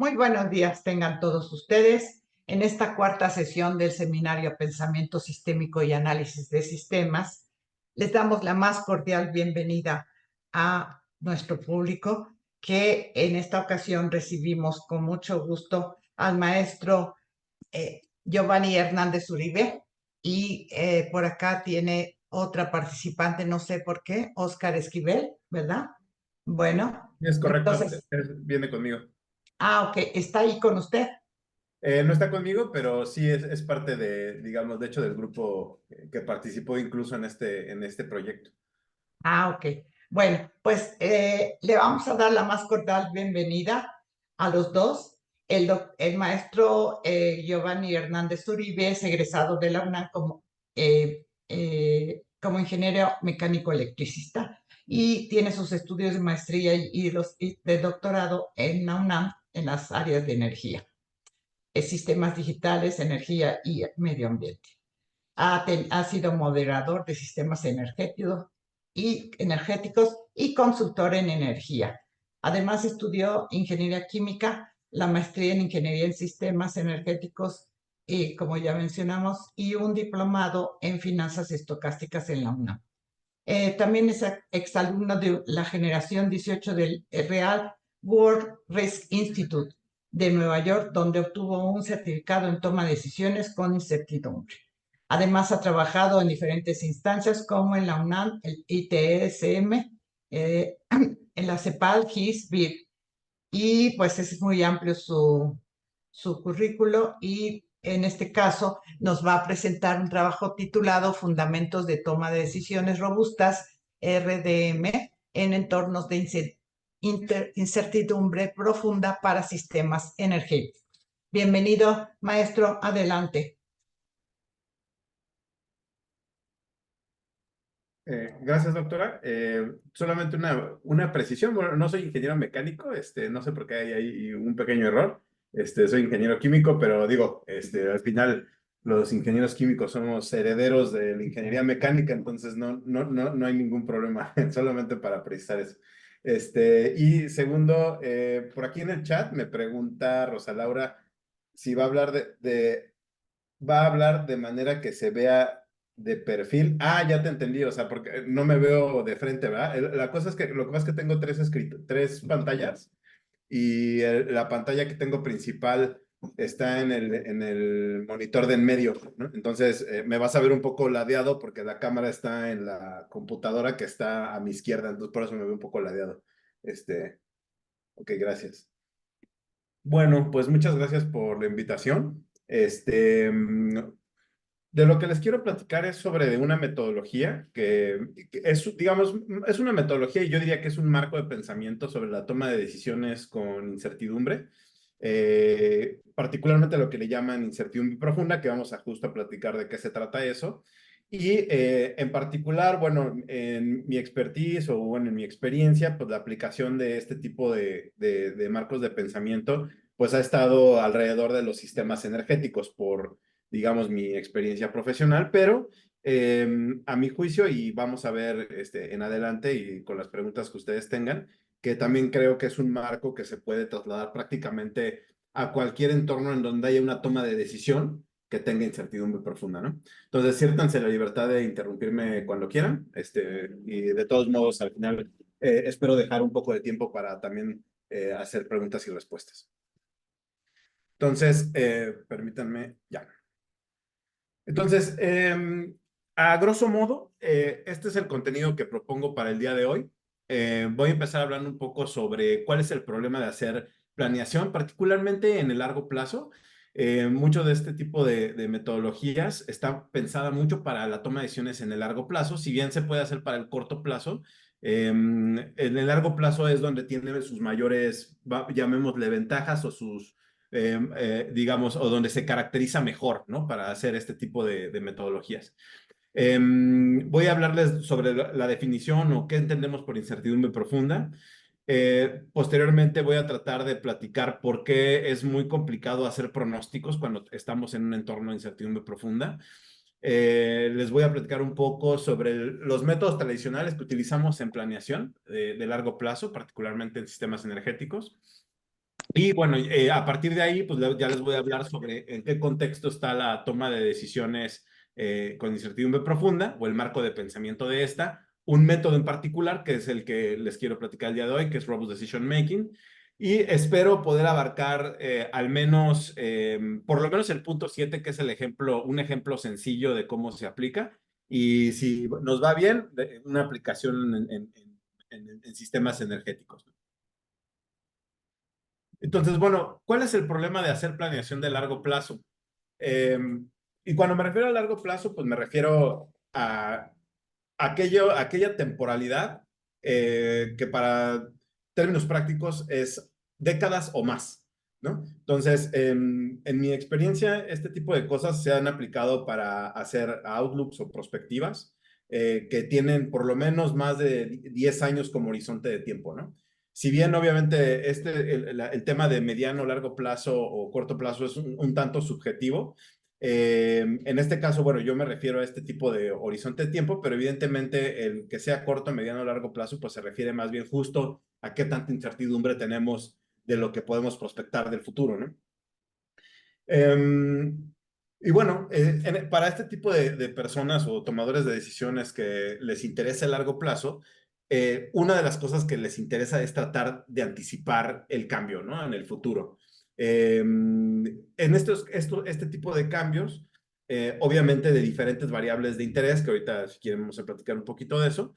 Muy buenos días tengan todos ustedes. En esta cuarta sesión del seminario Pensamiento Sistémico y Análisis de Sistemas, les damos la más cordial bienvenida a nuestro público, que en esta ocasión recibimos con mucho gusto al maestro Giovanni Hernández Uribe, y por acá tiene otra participante, no sé por qué, Óscar Esquivel, ¿verdad? Bueno, Es correcto, entonces, viene conmigo. ok, está ahí con usted. No está conmigo, pero sí es parte de, digamos, de hecho del grupo que participó incluso en este proyecto. Ok. Bueno, pues le vamos a dar la más cordial bienvenida a los dos. El maestro Giovanni Hernández Uribe es egresado de la UNAM como ingeniero mecánico electricista, y tiene sus estudios de maestría y de doctorado en la UNAM en las áreas de energía, sistemas digitales, energía y medio ambiente. Ha sido moderador de sistemas energéticos y consultor en energía. Además, estudió ingeniería química, la maestría en ingeniería en sistemas energéticos, y, como ya mencionamos, y un diplomado en finanzas estocásticas en la UNAM. También es exalumno de la generación 18 del Real World Risk Institute de Nueva York, donde obtuvo un certificado en toma de decisiones con incertidumbre. Además, ha trabajado en diferentes instancias como en la UNAM, el ITSM, en la CEPAL, GIS, BIR. Y pues es muy amplio su currículo, y en este caso nos va a presentar un trabajo titulado Fundamentos de Toma de Decisiones Robustas, RDM, en entornos de incertidumbre profunda para sistemas energéticos. Bienvenido, maestro, adelante. Gracias, doctora. Solamente una precisión. Bueno, no soy ingeniero mecánico, no sé por qué hay ahí un pequeño error. Soy ingeniero químico, pero digo, al final los ingenieros químicos somos herederos de la ingeniería mecánica, entonces no hay ningún problema, solamente para precisar eso. Y segundo, por aquí en el chat me pregunta Rosa Laura si va a hablar va a hablar de manera que se vea de perfil. Ah, ya te entendí, o sea, porque no me veo de frente, ¿verdad? La cosa es que lo que pasa es que tengo tres pantallas, y la pantalla que tengo principal está en el monitor de en medio, ¿no? Entonces me vas a ver un poco ladeado porque la cámara está en la computadora que está a mi izquierda, entonces por eso me veo un poco ladeado. Ok, gracias. Bueno, pues muchas gracias por la invitación. De lo que les quiero platicar es sobre una metodología que es, digamos, es una metodología, y yo diría que es un marco de pensamiento sobre la toma de decisiones con incertidumbre, particularmente lo que le llaman incertidumbre profunda, que vamos a justo a platicar de qué se trata eso. Y en particular, bueno, en mi expertise o bueno, en mi experiencia, pues la aplicación de este tipo de marcos de pensamiento, pues ha estado alrededor de los sistemas energéticos por, digamos, mi experiencia profesional, pero a mi juicio, y vamos a ver en adelante y con las preguntas que ustedes tengan, que también creo que es un marco que se puede trasladar prácticamente a cualquier entorno en donde haya una toma de decisión que tenga incertidumbre profunda, ¿no? Entonces, siéntanse la libertad de interrumpirme cuando quieran, y de todos modos, al final, espero dejar un poco de tiempo para también hacer preguntas y respuestas. Entonces, permítanme, ya. Entonces, a grosso modo, este es el contenido que propongo para el día de hoy. Voy a empezar hablando un poco sobre cuál es el problema de hacer planeación, particularmente en el largo plazo. Mucho de este tipo de metodologías está pensada mucho para la toma de decisiones en el largo plazo, si bien se puede hacer para el corto plazo. En el largo plazo es donde tiene sus mayores, llamémosle ventajas, o sus digamos, o donde se caracteriza mejor, ¿no? Para hacer este tipo de metodologías. Voy a hablarles sobre la definición o qué entendemos por incertidumbre profunda. Posteriormente voy a tratar de platicar por qué es muy complicado hacer pronósticos cuando estamos en un entorno de incertidumbre profunda. Les voy a platicar un poco sobre los métodos tradicionales que utilizamos en planeación de largo plazo, particularmente en sistemas energéticos. Y bueno, a partir de ahí, pues ya les voy a hablar sobre en qué contexto está la toma de decisiones con incertidumbre profunda o el marco de pensamiento de esta, un método en particular que es el que les quiero platicar el día de hoy, que es Robust Decision Making. Y espero poder abarcar al menos, por lo menos el punto 7, que es el ejemplo, un ejemplo sencillo de cómo se aplica. Y si nos va bien, una aplicación en sistemas energéticos. Entonces, bueno, ¿cuál es el problema de hacer planeación de largo plazo? Eh, y cuando me refiero a largo plazo, pues me refiero a aquella temporalidad que para términos prácticos es décadas o más, ¿no? Entonces, en mi experiencia, este tipo de cosas se han aplicado para hacer outlooks o prospectivas que tienen por lo menos más de 10 años como horizonte de tiempo, ¿no? Si bien obviamente el tema de mediano, largo plazo o corto plazo es un tanto subjetivo, en este caso, bueno, yo me refiero a este tipo de horizonte de tiempo, pero evidentemente el que sea corto, mediano o largo plazo, pues se refiere más bien justo a qué tanta incertidumbre tenemos de lo que podemos prospectar del futuro, ¿no? Y bueno, para este tipo de personas o tomadores de decisiones que les interesa el largo plazo, una de las cosas que les interesa es tratar de anticipar el cambio, ¿no? En el futuro. En este tipo de cambios, obviamente de diferentes variables de interés, que ahorita si quieren vamos a platicar un poquito de eso,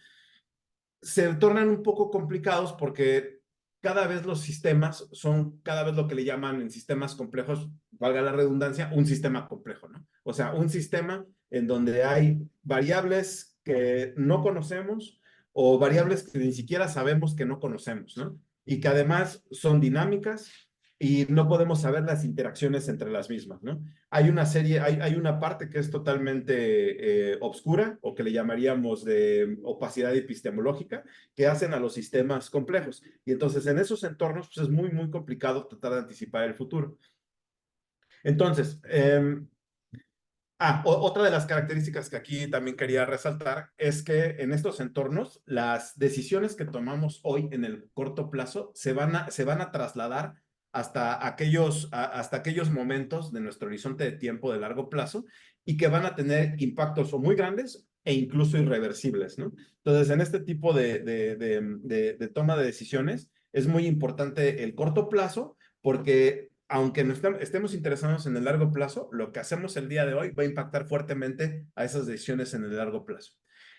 se tornan un poco complicados porque cada vez los sistemas son cada vez lo que le llaman en sistemas complejos, valga la redundancia, un sistema complejo, ¿no? O sea, un sistema en donde hay variables que no conocemos o variables que ni siquiera sabemos que no conocemos, ¿no? Y que además son dinámicas y no podemos saber las interacciones entre las mismas, ¿no? Hay una parte que es totalmente obscura o que le llamaríamos de opacidad epistemológica que hacen a los sistemas complejos. Y entonces en esos entornos pues, es muy, muy complicado tratar de anticipar el futuro. Entonces, otra de las características que aquí también quería resaltar es que en estos entornos las decisiones que tomamos hoy en el corto plazo se van a trasladar hasta aquellos momentos de nuestro horizonte de tiempo de largo plazo y que van a tener impactos o muy grandes e incluso irreversibles, ¿no? Entonces, en este tipo de toma de decisiones es muy importante el corto plazo porque aunque no estemos interesados en el largo plazo, lo que hacemos el día de hoy va a impactar fuertemente a esas decisiones en el largo plazo.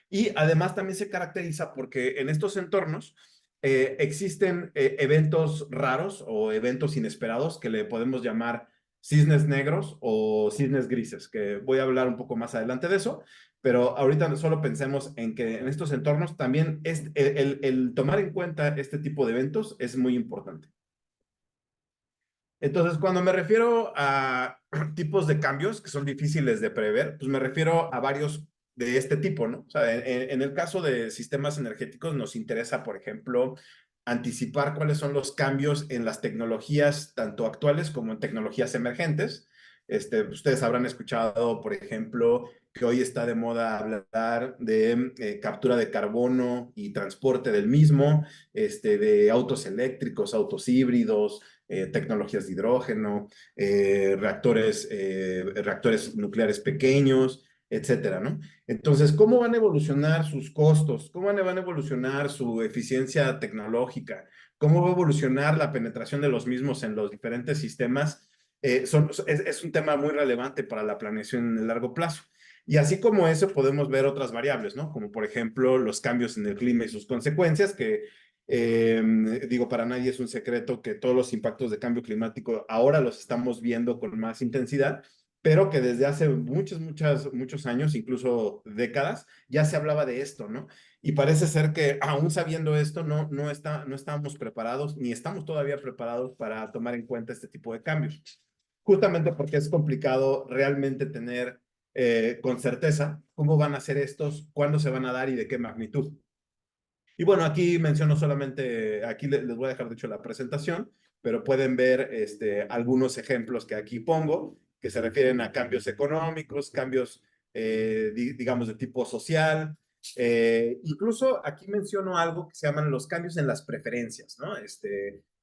Y además también se caracteriza porque en estos entornos existen eventos raros o eventos inesperados que le podemos llamar cisnes negros o cisnes grises, que voy a hablar un poco más adelante de eso, pero ahorita solo pensemos en que en estos entornos también el tomar en cuenta este tipo de eventos es muy importante. Entonces, cuando me refiero a tipos de cambios que son difíciles de prever, pues me refiero a varios de este tipo, ¿no? O sea, en el caso de sistemas energéticos nos interesa, por ejemplo, anticipar cuáles son los cambios en las tecnologías, tanto actuales como en tecnologías emergentes. Ustedes habrán escuchado, por ejemplo, que hoy está de moda hablar de captura de carbono y transporte del mismo, de autos eléctricos, autos híbridos, tecnologías de hidrógeno, reactores nucleares pequeños, etcétera, ¿no? Entonces, ¿cómo van a evolucionar sus costos? ¿Cómo van a evolucionar su eficiencia tecnológica? ¿Cómo va a evolucionar la penetración de los mismos en los diferentes sistemas? Es un tema muy relevante para la planeación en el largo plazo. Y así como eso, podemos ver otras variables, ¿no? Como por ejemplo los cambios en el clima y sus consecuencias, que digo, para nadie es un secreto que todos los impactos de cambio climático ahora los estamos viendo con más intensidad, pero que desde hace muchos años, incluso décadas, ya se hablaba de esto, ¿no? Y parece ser que aún sabiendo esto, no estamos preparados, ni estamos todavía preparados para tomar en cuenta este tipo de cambios. Justamente porque es complicado realmente tener con certeza cómo van a ser estos, cuándo se van a dar y de qué magnitud. Y bueno, aquí menciono solamente, aquí les voy a dejar de hecho la presentación, pero pueden ver algunos ejemplos que aquí pongo, que se refieren a cambios económicos, cambios, digamos, de tipo social. Incluso aquí menciono algo que se llaman los cambios en las preferencias, ¿no?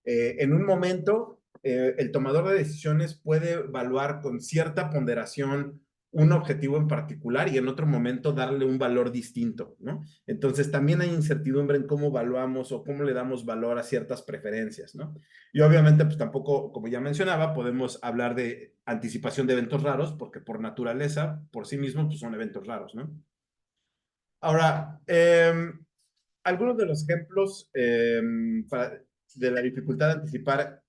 En un momento el tomador de decisiones puede evaluar con cierta ponderación un objetivo en particular y en otro momento darle un valor distinto, ¿no? Entonces también hay incertidumbre en cómo evaluamos o cómo le damos valor a ciertas preferencias, ¿no? Y obviamente, pues tampoco, como ya mencionaba, podemos hablar de anticipación de eventos raros, porque por naturaleza, por sí mismos, pues son eventos raros, ¿no? Ahora, algunos de los ejemplos de la dificultad de anticipar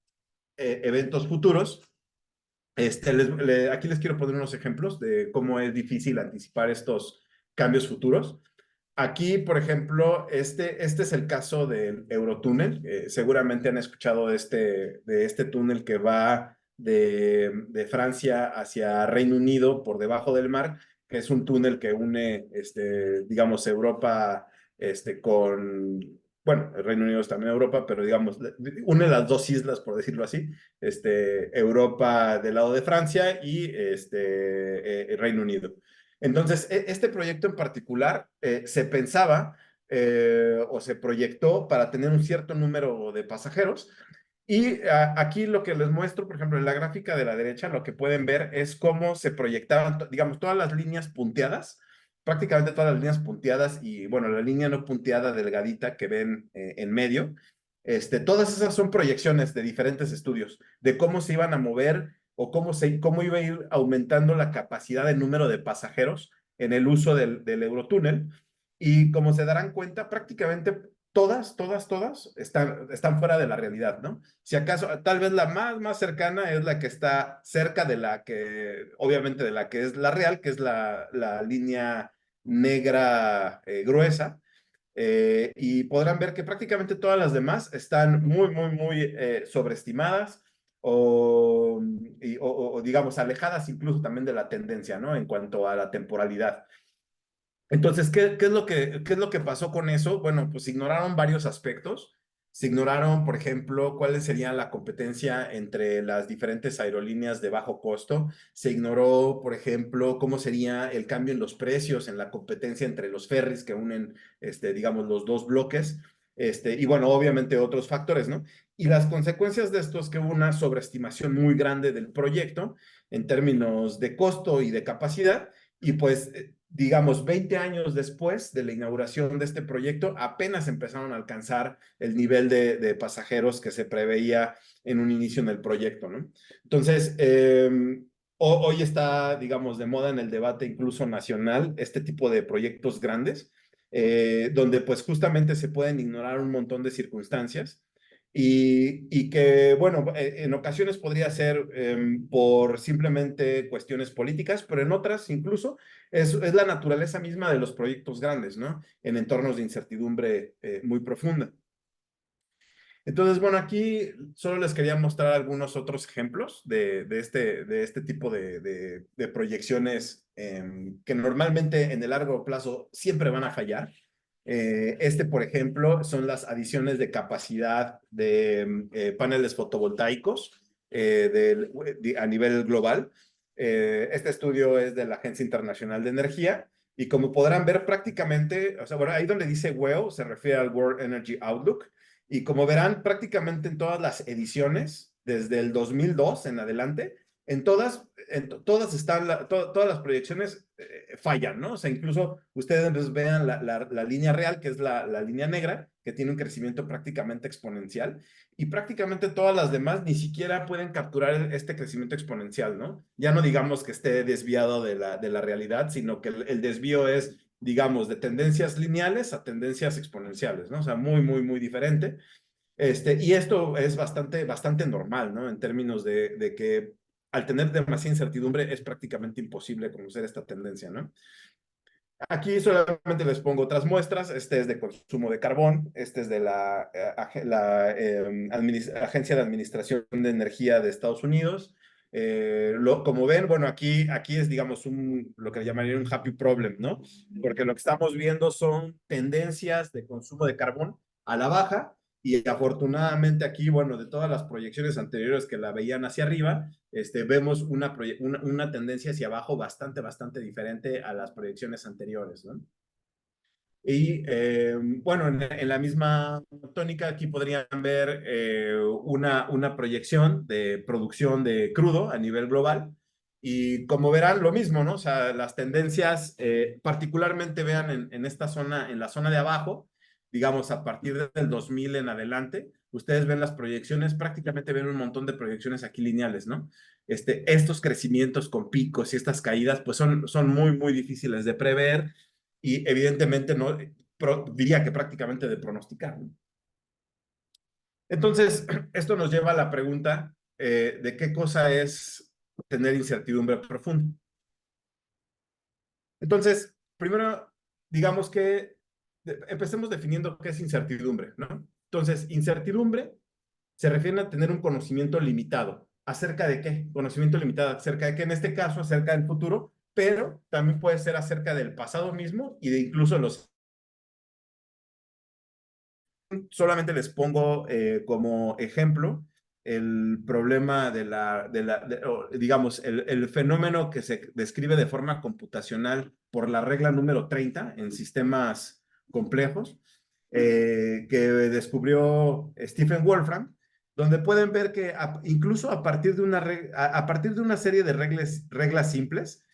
eventos futuros. Aquí les quiero poner unos ejemplos de cómo es difícil anticipar estos cambios futuros. Aquí, por ejemplo, este es el caso del Eurotúnel. Seguramente han escuchado de este túnel que va de Francia hacia Reino Unido por debajo del mar, que es un túnel que une, digamos, Europa con, bueno, el Reino Unido es también Europa, pero digamos, une las dos islas, por decirlo así, Europa del lado de Francia y Reino Unido. Entonces, este proyecto en particular se pensaba o se proyectó para tener un cierto número de pasajeros. Y aquí lo que les muestro, por ejemplo, en la gráfica de la derecha, lo que pueden ver es cómo se proyectaban, digamos, todas las líneas punteadas, prácticamente todas las líneas punteadas y, bueno, la línea no punteada delgadita que ven en medio. Todas esas son proyecciones de diferentes estudios, de cómo se iban a mover o cómo iba a ir aumentando la capacidad de número de pasajeros en el uso del Eurotúnel. Y como se darán cuenta, prácticamente todas están fuera de la realidad, ¿no? Si acaso, tal vez la más cercana es la que está cerca de la que, obviamente de la que es la real, que es la línea negra gruesa, y podrán ver que prácticamente todas las demás están muy sobreestimadas o, digamos, alejadas incluso también de la tendencia, ¿no? En cuanto a la temporalidad. Entonces, ¿qué es lo que pasó con eso? Bueno, pues ignoraron varios aspectos. Se ignoraron, por ejemplo, cuáles serían la competencia entre las diferentes aerolíneas de bajo costo. Se ignoró, por ejemplo, cómo sería el cambio en los precios, en la competencia entre los ferries que unen, digamos, los dos bloques. Y bueno, obviamente otros factores, ¿no? Y las consecuencias de esto es que hubo una sobreestimación muy grande del proyecto en términos de costo y de capacidad. Y pues digamos, 20 años después de la inauguración de este proyecto, apenas empezaron a alcanzar el nivel pasajeros que se preveía en un inicio en el proyecto, ¿no? Entonces, hoy está, digamos, de moda en el debate incluso nacional este tipo de proyectos grandes, donde pues justamente se pueden ignorar un montón de circunstancias y que, bueno, en ocasiones podría ser por simplemente cuestiones políticas, pero en otras incluso es la naturaleza misma de los proyectos grandes, ¿no? En entornos de incertidumbre muy profunda. Entonces, bueno, aquí solo les quería mostrar algunos otros ejemplos de este tipo de proyecciones que normalmente en el largo plazo siempre van a fallar. Por ejemplo, son las adiciones de capacidad de paneles fotovoltaicos a nivel global. Este estudio es de la Agencia Internacional de Energía y como podrán ver prácticamente, o sea, bueno, ahí donde dice WEO se refiere al World Energy Outlook y como verán prácticamente en todas las ediciones, desde el 2002 en adelante, todas están, todas las proyecciones fallan, ¿no? O sea, incluso ustedes vean la línea real, que es la línea negra, que tiene un crecimiento prácticamente exponencial, y prácticamente todas las demás ni siquiera pueden capturar este crecimiento exponencial, ¿no? Ya no digamos que esté desviado de la realidad, sino que el desvío es, digamos, de tendencias lineales a tendencias exponenciales, ¿no? O sea, muy diferente. Y esto es bastante normal, ¿no? En términos de que al tener demasiada incertidumbre es prácticamente imposible conocer esta tendencia, ¿no? Aquí solamente les pongo otras muestras. Este es de consumo de carbón. Este es de Agencia de Administración de Energía de Estados Unidos. Como ven, bueno, aquí es, digamos, lo que llamaría un happy problem, ¿no? Porque lo que estamos viendo son tendencias de consumo de carbón a la baja y afortunadamente aquí, bueno, de todas las proyecciones anteriores que la veían hacia arriba, vemos una tendencia hacia abajo bastante diferente a las proyecciones anteriores, ¿no? Y bueno, en la misma tónica aquí podrían ver una proyección de producción de crudo a nivel global. Y como verán, lo mismo, ¿no? O sea, las tendencias, particularmente vean en esta zona, en la zona de abajo, digamos, a partir del 2000 en adelante, ustedes ven las proyecciones, prácticamente ven un montón de proyecciones aquí lineales, ¿no? Estos crecimientos con picos y estas caídas, pues son muy, muy difíciles de prever y evidentemente no, diría que prácticamente de pronosticar, ¿no? Entonces, esto nos lleva a la pregunta de qué cosa es tener incertidumbre profunda. Entonces, primero, digamos que empecemos definiendo qué es incertidumbre, ¿no? Entonces, incertidumbre se refiere a tener un conocimiento limitado. ¿Acerca de qué? Conocimiento limitado acerca de qué, en este caso, acerca del futuro, pero también puede ser acerca del pasado mismo y de incluso los. Solamente les pongo como ejemplo el problema digamos, el fenómeno que se describe de forma computacional por la regla número 30 en sistemas complejos, que descubrió Stephen Wolfram, donde pueden ver que incluso a partir de a partir de una serie de reglas simples,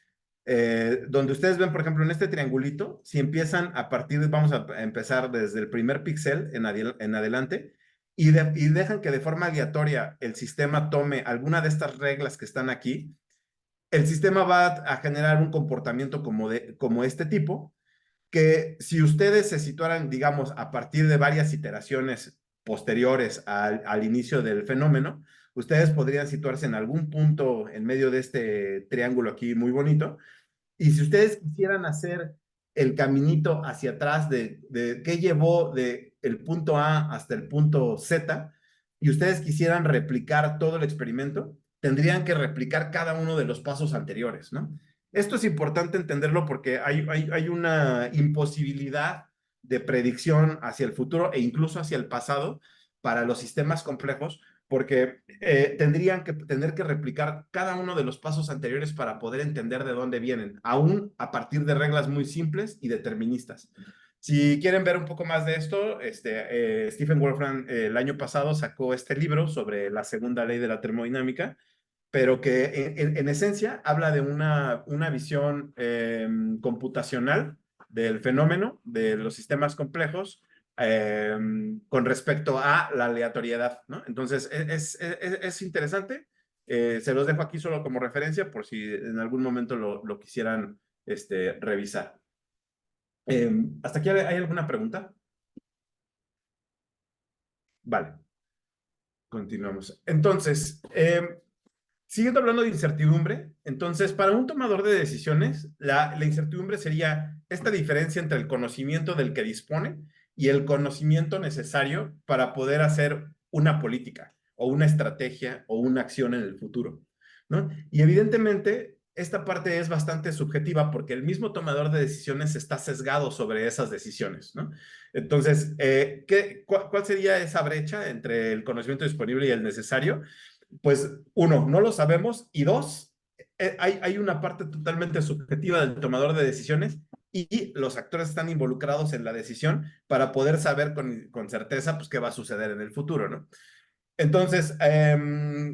donde ustedes ven, por ejemplo, en este triangulito, si empiezan a partir, vamos a empezar desde el primer píxel en adelante, y dejan que de forma aleatoria el sistema tome alguna de estas reglas que están aquí, el sistema va a generar un comportamiento como este tipo, que si ustedes se situaran, digamos, a partir de varias iteraciones posteriores al inicio del fenómeno, ustedes podrían situarse en algún punto en medio de este triángulo aquí muy bonito, y si ustedes quisieran hacer el caminito hacia atrás de qué llevó de el punto A hasta el punto Z, y ustedes quisieran replicar todo el experimento, tendrían que replicar cada uno de los pasos anteriores, ¿no? Esto es importante entenderlo porque hay una imposibilidad de predicción hacia el futuro e incluso hacia el pasado para los sistemas complejos, porque tendrían que tener que replicar cada uno de los pasos anteriores para poder entender de dónde vienen, aún a partir de reglas muy simples y deterministas. Si quieren ver un poco más de esto, Stephen Wolfram el año pasado sacó este libro sobre la segunda ley de la termodinámica, pero que en esencia habla de una visión computacional del fenómeno, de los sistemas complejos, eh, con respecto a la aleatoriedad, ¿no? Entonces, es interesante. Se los dejo aquí solo como referencia por si en algún momento lo quisieran revisar. ¿Hasta aquí hay alguna pregunta? Vale, continuamos. Entonces, siguiendo hablando de incertidumbre, entonces, para un tomador de decisiones, la incertidumbre sería esta diferencia entre el conocimiento del que dispone y el conocimiento necesario para poder hacer una política o una estrategia o una acción en el futuro, ¿no? Y evidentemente, esta parte es bastante subjetiva porque el mismo tomador de decisiones está sesgado sobre esas decisiones, ¿no? Entonces, ¿cuál sería esa brecha entre el conocimiento disponible y el necesario? Pues uno, no lo sabemos, y dos, hay una parte totalmente subjetiva del tomador de decisiones y los actores están involucrados en la decisión para poder saber con certeza pues, qué va a suceder en el futuro, ¿no? Entonces,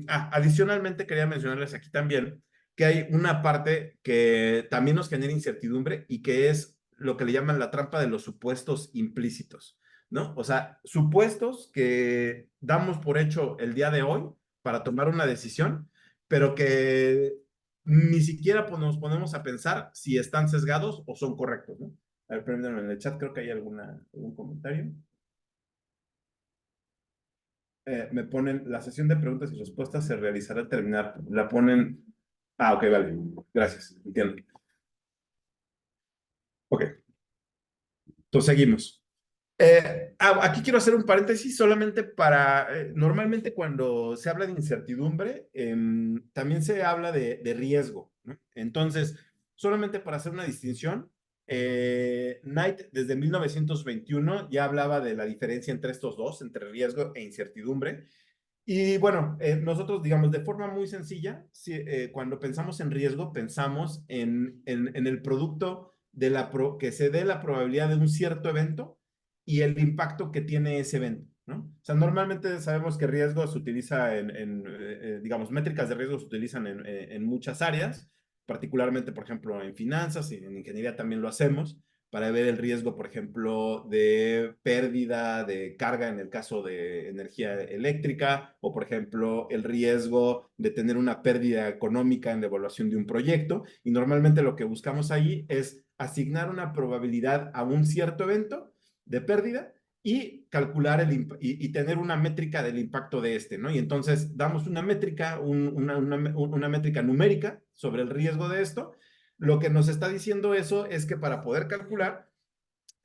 adicionalmente quería mencionarles aquí también que hay una parte que también nos genera incertidumbre y que es lo que le llaman la trampa de los supuestos implícitos, ¿no? O sea, supuestos que damos por hecho el día de hoy para tomar una decisión, pero que ni siquiera nos ponemos a pensar si están sesgados o son correctos, ¿no? A ver, préndanme en el chat, creo que hay algún comentario. Me ponen, la sesión de preguntas y respuestas se realizará al terminar. La ponen. Ah, ok, vale. Gracias. Entiendo. Ok. Entonces seguimos. Aquí quiero hacer un paréntesis solamente normalmente cuando se habla de incertidumbre, también se habla de riesgo, ¿no? Entonces, solamente para hacer una distinción, Knight desde 1921 ya hablaba de la diferencia entre estos dos, entre riesgo e incertidumbre. Y bueno, nosotros, digamos, de forma muy sencilla, cuando pensamos en riesgo, pensamos en el producto que se dé la probabilidad de un cierto evento y el impacto que tiene ese evento, ¿no? O sea, normalmente sabemos que riesgo se utiliza digamos, métricas de riesgo se utilizan en muchas áreas, particularmente, por ejemplo, en finanzas y en ingeniería también lo hacemos, para ver el riesgo, por ejemplo, de pérdida de carga en el caso de energía eléctrica, o por ejemplo, el riesgo de tener una pérdida económica en la evaluación de un proyecto. Y normalmente lo que buscamos ahí es asignar una probabilidad a un cierto evento de pérdida y calcular y tener una métrica del impacto de este, ¿no? Y entonces damos una métrica, una métrica numérica sobre el riesgo de esto. Lo que nos está diciendo eso es que para poder calcular,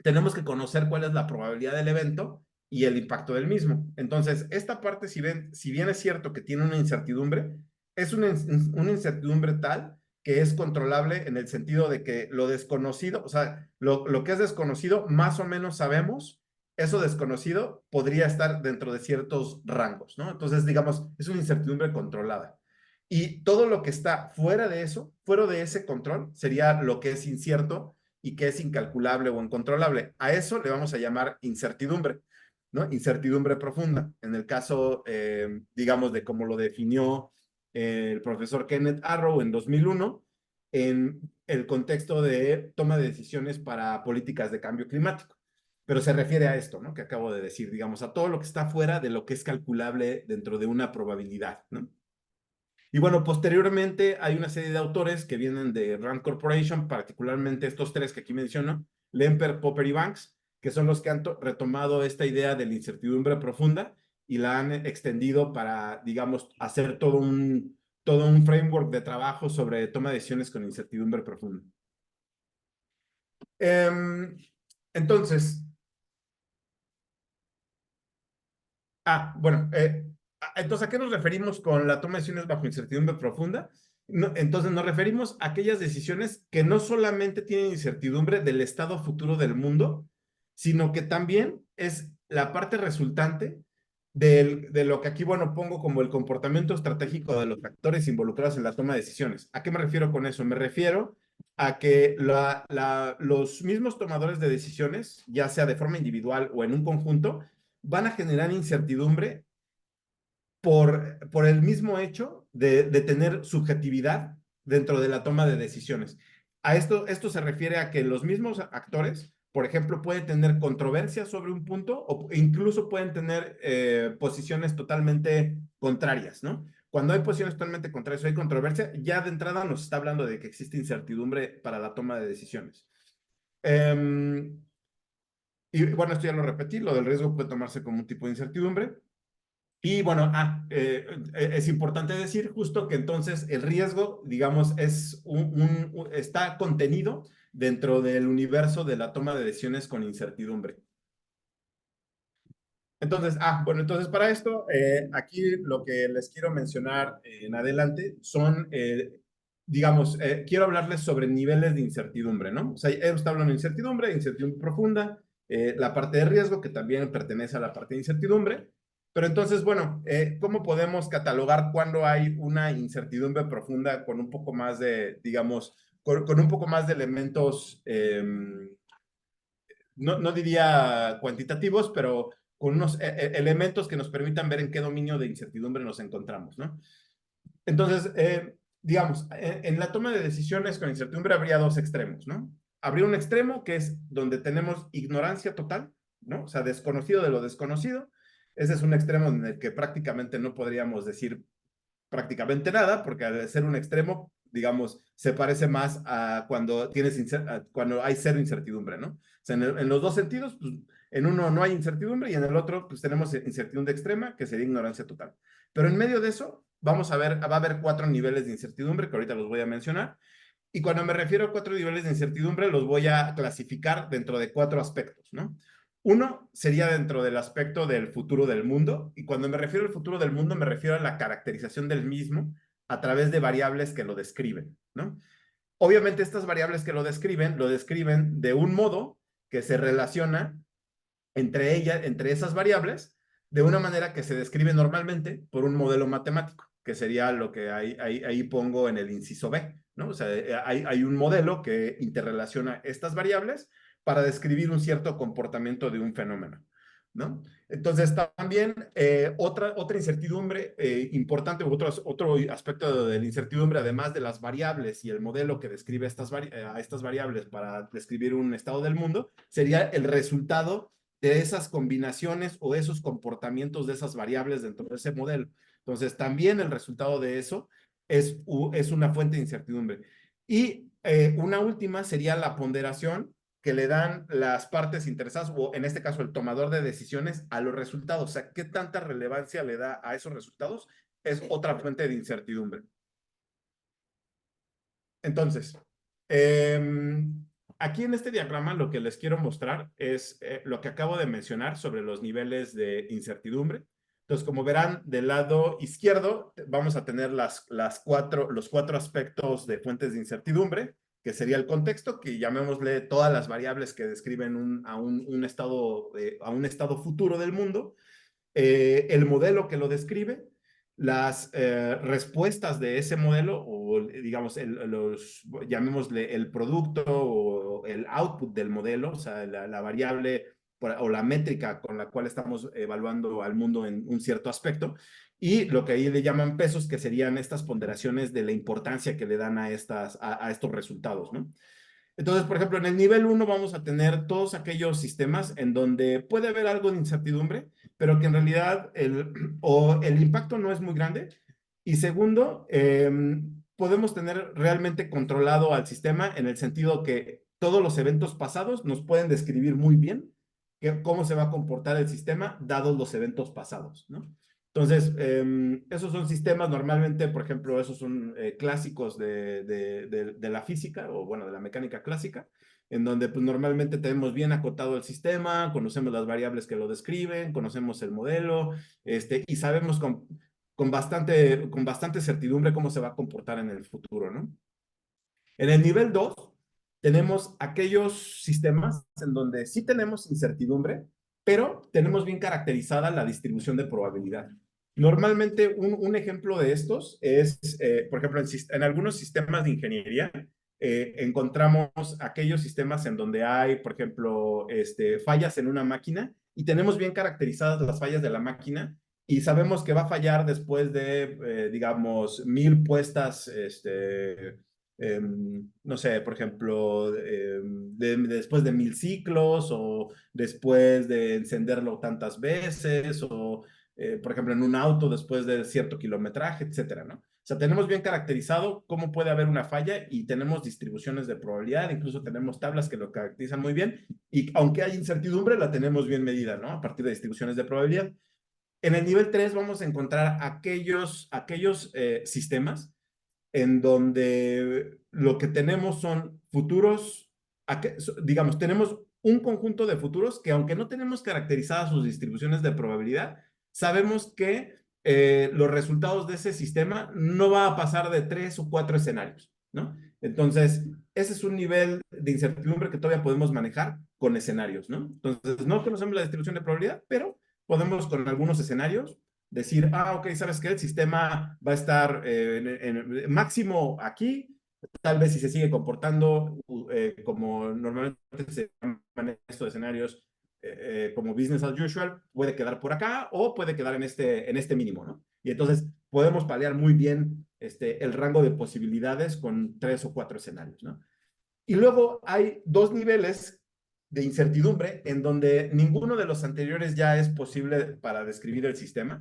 tenemos que conocer cuál es la probabilidad del evento y el impacto del mismo. Entonces, esta parte, si bien es cierto que tiene una incertidumbre, es una incertidumbre tal que es controlable en el sentido de que lo desconocido, o sea, lo que es desconocido, más o menos sabemos, eso desconocido podría estar dentro de ciertos rangos, ¿no? Entonces, digamos, es una incertidumbre controlada. Y todo lo que está fuera de eso, fuera de ese control, sería lo que es incierto y que es incalculable o incontrolable. A eso le vamos a llamar incertidumbre, ¿no? Incertidumbre profunda. En el caso, digamos, de cómo lo definió el profesor Kenneth Arrow en 2001, en el contexto de toma de decisiones para políticas de cambio climático. Pero se refiere a esto, ¿no? Que acabo de decir, digamos, a todo lo que está fuera de lo que es calculable dentro de una probabilidad, ¿no? Y bueno, posteriormente hay una serie de autores que vienen de Rand Corporation, particularmente estos tres que aquí menciono, Lemper, Popper y Banks, que son los que han retomado esta idea de la incertidumbre profunda y la han extendido para, digamos, hacer todo un framework de trabajo sobre toma de decisiones con incertidumbre profunda. Entonces, bueno, entonces, ¿a qué nos referimos con la toma de decisiones bajo incertidumbre profunda? No, entonces, nos referimos a aquellas decisiones que no solamente tienen incertidumbre del estado futuro del mundo, sino que también es la parte resultante de lo que aquí, bueno, pongo como el comportamiento estratégico de los actores involucrados en la toma de decisiones. ¿A qué me refiero con eso? Me refiero a que los mismos tomadores de decisiones, ya sea de forma individual o en un conjunto, van a generar incertidumbre por el mismo hecho de tener subjetividad dentro de la toma de decisiones. Esto se refiere a que los mismos actores, por ejemplo, pueden tener controversias sobre un punto o incluso pueden tener posiciones totalmente contrarias, ¿no? Cuando hay posiciones totalmente contrarias o hay controversia, ya de entrada nos está hablando de que existe incertidumbre para la toma de decisiones. Y bueno, esto ya lo repetí, lo del riesgo puede tomarse como un tipo de incertidumbre. Y bueno, es importante decir justo que entonces el riesgo, digamos, está contenido dentro del universo de la toma de decisiones con incertidumbre. Entonces, bueno, entonces para esto, aquí lo que les quiero mencionar en adelante son, digamos, quiero hablarles sobre niveles de incertidumbre, ¿no? O sea, hemos estado hablando de incertidumbre profunda, la parte de riesgo que también pertenece a la parte de incertidumbre. Pero entonces, bueno, ¿cómo podemos catalogar cuando hay una incertidumbre profunda con un poco más de, digamos, con un poco más de elementos, no diría cuantitativos, pero con unos elementos que nos permitan ver en qué dominio de incertidumbre nos encontramos, ¿no? Entonces, digamos, en la toma de decisiones con incertidumbre habría dos extremos, ¿no? Habría un extremo que es donde tenemos ignorancia total, ¿no? O sea, desconocido de lo desconocido. Ese es un extremo en el que prácticamente no podríamos decir prácticamente nada, porque al ser un extremo, digamos, se parece más a cuando cuando hay cero incertidumbre, ¿no? O sea, en los dos sentidos, pues, en uno no hay incertidumbre y en el otro, pues tenemos incertidumbre extrema, que sería ignorancia total. Pero en medio de eso, va a haber 4 niveles de incertidumbre, que ahorita los voy a mencionar. Y cuando me refiero a 4 niveles de incertidumbre, los voy a clasificar dentro de 4 aspectos, ¿no? Uno sería dentro del aspecto del futuro del mundo, y cuando me refiero al futuro del mundo, me refiero a la caracterización del mismo a través de variables que lo describen, ¿no? Obviamente estas variables que lo describen de un modo que se relaciona entre esas variables, de una manera que se describe normalmente por un modelo matemático. que sería lo que ahí pongo en el inciso B, ¿no? O sea, hay un modelo que interrelaciona estas variables para describir un cierto comportamiento de un fenómeno, ¿no? Entonces, también otra incertidumbre importante, otro aspecto de la incertidumbre, además de las variables y el modelo que describe a estas variables para describir un estado del mundo, sería el resultado de esas combinaciones o esos comportamientos de esas variables dentro de ese modelo. Entonces, también el resultado de eso es una fuente de incertidumbre. Y una última sería la ponderación que le dan las partes interesadas, o en este caso el tomador de decisiones, a los resultados. O sea, ¿qué tanta relevancia le da a esos resultados? Es otra fuente de incertidumbre. Entonces, aquí en este diagrama lo que les quiero mostrar es lo que acabo de mencionar sobre los niveles de incertidumbre. Entonces, como verán, del lado izquierdo vamos a tener los cuatro aspectos de fuentes de incertidumbre, que sería el contexto, que llamémosle todas las variables que describen a un estado futuro del mundo, el modelo que lo describe, las respuestas de ese modelo, o digamos, llamémosle el producto o el output del modelo, o sea, la variable o la métrica con la cual estamos evaluando al mundo en un cierto aspecto, y lo que ahí le llaman pesos, que serían estas ponderaciones de la importancia que le dan a estos resultados, ¿no? Entonces, por ejemplo, en el nivel 1 vamos a tener todos aquellos sistemas en donde puede haber algo de incertidumbre, pero que en realidad el impacto no es muy grande. Y segundo, podemos tener realmente controlado al sistema en el sentido que todos los eventos pasados nos pueden describir muy bien cómo se va a comportar el sistema dados los eventos pasados, ¿no? Entonces, esos son sistemas normalmente, por ejemplo, esos son clásicos de la física o, bueno, de la mecánica clásica, en donde pues normalmente tenemos bien acotado el sistema, conocemos las variables que lo describen, conocemos el modelo, y sabemos con bastante certidumbre cómo se va a comportar en el futuro, ¿no? En el nivel 2 tenemos aquellos sistemas en donde sí tenemos incertidumbre, pero tenemos bien caracterizada la distribución de probabilidad. Normalmente un ejemplo de estos es, por ejemplo, en algunos sistemas de ingeniería, encontramos aquellos sistemas en donde hay, por ejemplo, fallas en una máquina y tenemos bien caracterizadas las fallas de la máquina y sabemos que va a fallar después de, digamos, 1000 puestas, no sé, por ejemplo, después de 1000 ciclos o después de encenderlo tantas veces o, por ejemplo, en un auto después de cierto kilometraje, etcétera, ¿no? O sea, tenemos bien caracterizado cómo puede haber una falla y tenemos distribuciones de probabilidad, incluso tenemos tablas que lo caracterizan muy bien y aunque hay incertidumbre, la tenemos bien medida, ¿no? A partir de distribuciones de probabilidad. En el nivel 3 vamos a encontrar aquellos sistemas en donde lo que tenemos son futuros, digamos, tenemos un conjunto de futuros que aunque no tenemos caracterizadas sus distribuciones de probabilidad, sabemos que los resultados de ese sistema no va a pasar de 3 o 4 escenarios, ¿no? Entonces, ese es un nivel de incertidumbre que todavía podemos manejar con escenarios, ¿no? Entonces, no conocemos la distribución de probabilidad, pero podemos con algunos escenarios decir, ok, ¿sabes qué? El sistema va a estar en máximo aquí, tal vez si se sigue comportando como normalmente se llaman estos escenarios como business as usual, puede quedar por acá o puede quedar en este mínimo, ¿no? Y entonces podemos paliar muy bien el rango de posibilidades con 3 o 4 escenarios, ¿no? Y luego hay 2 niveles de incertidumbre en donde ninguno de los anteriores ya es posible para describir el sistema,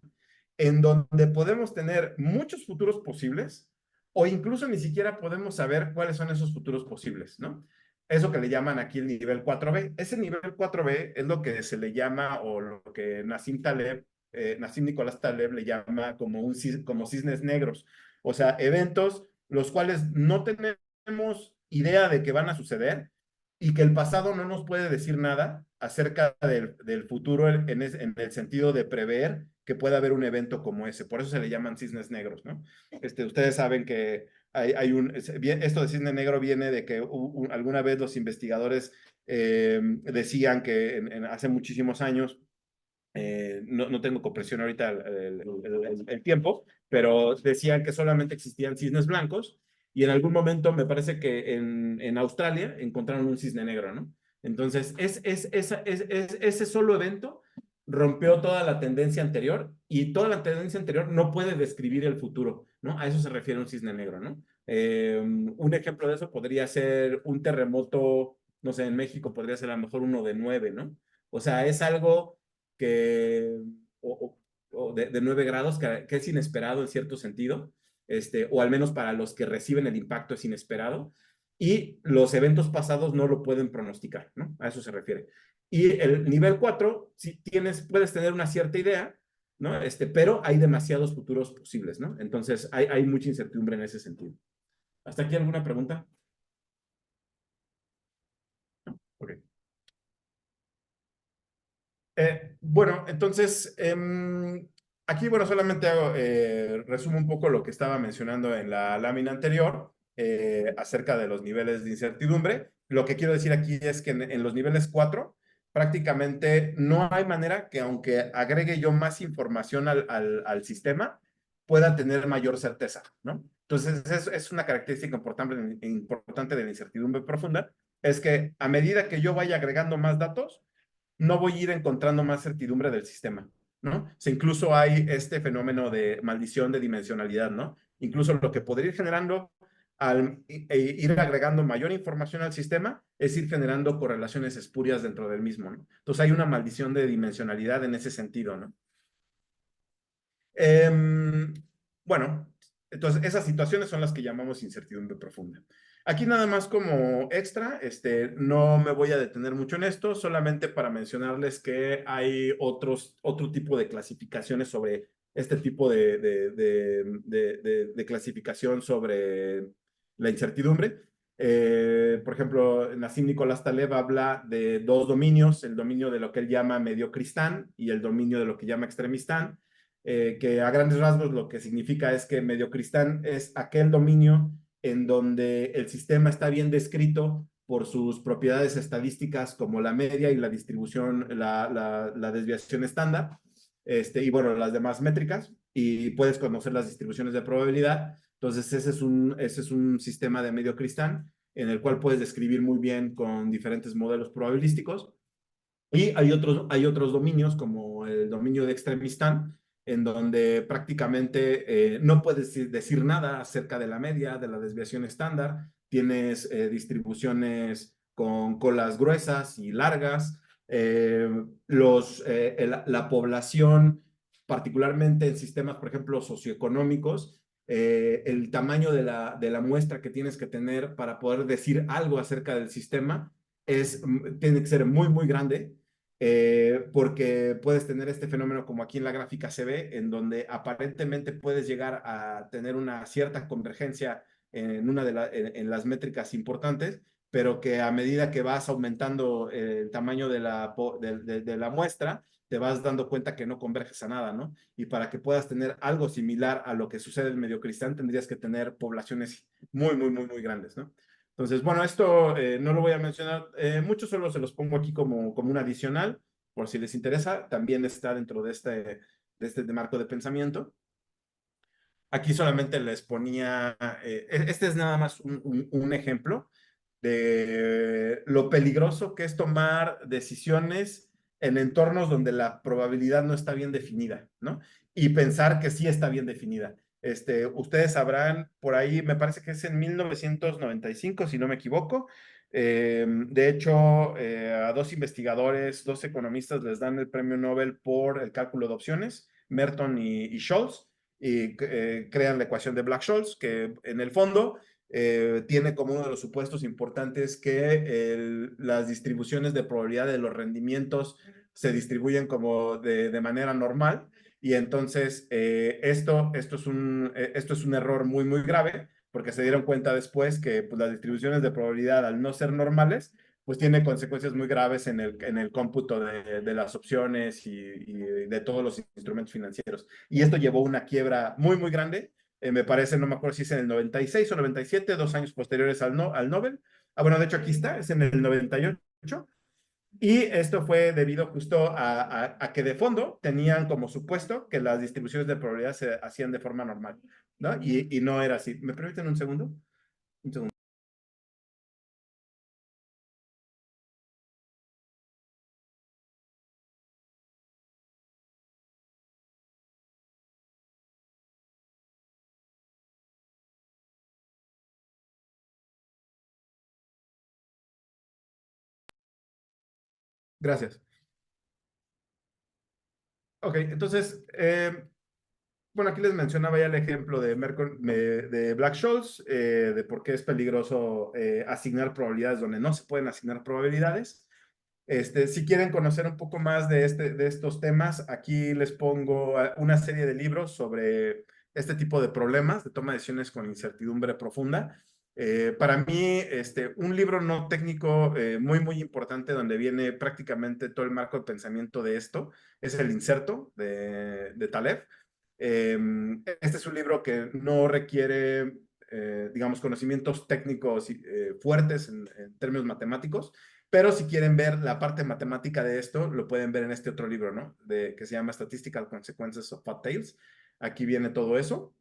en donde podemos tener muchos futuros posibles o incluso ni siquiera podemos saber cuáles son esos futuros posibles, ¿no? Eso que le llaman aquí el nivel 4B. Ese nivel 4B es lo que se le llama o lo que Nassim Nicolás Taleb le llama como cisnes negros, o sea, eventos los cuales no tenemos idea de que van a suceder y que el pasado no nos puede decir nada acerca del futuro en el sentido de prever que pueda haber un evento como ese. Por eso se le llaman cisnes negros, ¿no? Ustedes saben que esto de cisne negro viene de que alguna vez los investigadores decían que hace muchísimos años, no tengo comprensión ahorita el tiempo, pero decían que solamente existían cisnes blancos y en algún momento me parece que en Australia encontraron un cisne negro, ¿no? Entonces, ese solo evento rompió toda la tendencia anterior y toda la tendencia anterior no puede describir el futuro, ¿no? A eso se refiere un cisne negro, ¿no? Un ejemplo de eso podría ser un terremoto, no sé, en México podría ser a lo mejor uno de 9, ¿no? O sea, es algo que, o de 9 grados, que es inesperado en cierto sentido, o al menos para los que reciben el impacto es inesperado, y los eventos pasados no lo pueden pronosticar, ¿no? A eso se refiere. Y el nivel 4, si puedes tener una cierta idea, ¿no? Pero hay demasiados futuros posibles, ¿no? Entonces hay mucha incertidumbre en ese sentido. ¿Hasta aquí alguna pregunta? Ok. Bueno, entonces, aquí, bueno, solamente resumo un poco lo que estaba mencionando en la lámina anterior acerca de los niveles de incertidumbre. Lo que quiero decir aquí es que en los niveles 4 prácticamente no hay manera que aunque agregue yo más información al sistema, pueda tener mayor certeza, ¿no? Entonces, es una característica importante de la incertidumbre profunda, es que a medida que yo vaya agregando más datos, no voy a ir encontrando más certidumbre del sistema, ¿no? O sea, incluso hay este fenómeno de maldición de dimensionalidad, ¿no? Incluso lo que podría ir generando al ir agregando mayor información al sistema es ir generando correlaciones espurias dentro del mismo, ¿no? Entonces hay una maldición de dimensionalidad en ese sentido, ¿no? Bueno, entonces esas situaciones son las que llamamos incertidumbre profunda. Aquí nada más como extra, no me voy a detener mucho en esto, solamente para mencionarles que hay otro tipo de clasificaciones sobre este tipo de clasificación sobre la incertidumbre. Por ejemplo, Nassim Nicolás Taleb habla de dos dominios, el dominio de lo que él llama mediocristán y el dominio de lo que llama extremistán, que a grandes rasgos lo que significa es que mediocristán es aquel dominio en donde el sistema está bien descrito por sus propiedades estadísticas como la media y la distribución, la desviación estándar, y bueno, las demás métricas, y puedes conocer las distribuciones de probabilidad. Entonces, ese es un sistema de mediocristán en el cual puedes describir muy bien con diferentes modelos probabilísticos. Y hay otros dominios, como el dominio de extremistán, en donde prácticamente no puedes decir nada acerca de la media, de la desviación estándar. Tienes distribuciones con colas gruesas y largas. La población, particularmente en sistemas, por ejemplo, socioeconómicos, el tamaño de la muestra que tienes que tener para poder decir algo acerca del sistema tiene que ser muy, muy grande, porque puedes tener este fenómeno como aquí en la gráfica se ve, en donde aparentemente puedes llegar a tener una cierta convergencia en las métricas importantes, pero que a medida que vas aumentando el tamaño de la muestra, te vas dando cuenta que no converges a nada, ¿no? Y para que puedas tener algo similar a lo que sucede en Mediocristán, tendrías que tener poblaciones muy, muy, muy, muy grandes, ¿no? Entonces, bueno, esto no lo voy a mencionar mucho, solo se los pongo aquí como un adicional, por si les interesa. También está dentro de este marco de pensamiento. Aquí solamente les ponía, este es nada más un ejemplo de lo peligroso que es tomar decisiones en entornos donde la probabilidad no está bien definida, ¿no? Y pensar que sí está bien definida. Ustedes sabrán, por ahí, me parece que es en 1995, si no me equivoco. De hecho, a dos investigadores, dos economistas les dan el premio Nobel por el cálculo de opciones, Merton y Scholz, y crean la ecuación de Black-Scholes, que en el fondo tiene como uno de los supuestos importantes que las distribuciones de probabilidad de los rendimientos se distribuyen como de manera normal, y entonces esto es un error muy, muy grave, porque se dieron cuenta después que pues, las distribuciones de probabilidad, al no ser normales, pues tiene consecuencias muy graves en el cómputo de las opciones y de todos los instrumentos financieros. Y esto llevó a una quiebra muy, muy grande. Me parece, no me acuerdo si es en el 96 o 97, 2 años posteriores al Nobel. Ah, bueno, de hecho aquí está, es en el 98. Y esto fue debido justo a que de fondo tenían como supuesto que las distribuciones de probabilidad se hacían de forma normal, ¿no? Y no era así. ¿Me permiten un segundo? Un segundo. Gracias. Ok, entonces, bueno, aquí les mencionaba ya el ejemplo de Black-Scholes, de por qué es peligroso asignar probabilidades donde no se pueden asignar probabilidades. Si quieren conocer un poco más de estos temas, aquí les pongo una serie de libros sobre este tipo de problemas de toma de decisiones con incertidumbre profunda. Para mí, un libro no técnico muy, muy importante donde viene prácticamente todo el marco de pensamiento de esto es El Inserto de Taleb. Este es un libro que no requiere, digamos, conocimientos técnicos fuertes en términos matemáticos, pero si quieren ver la parte matemática de esto, lo pueden ver en este otro libro, ¿no? Que se llama Statistical Consequences of Fat Tails. Aquí viene todo eso.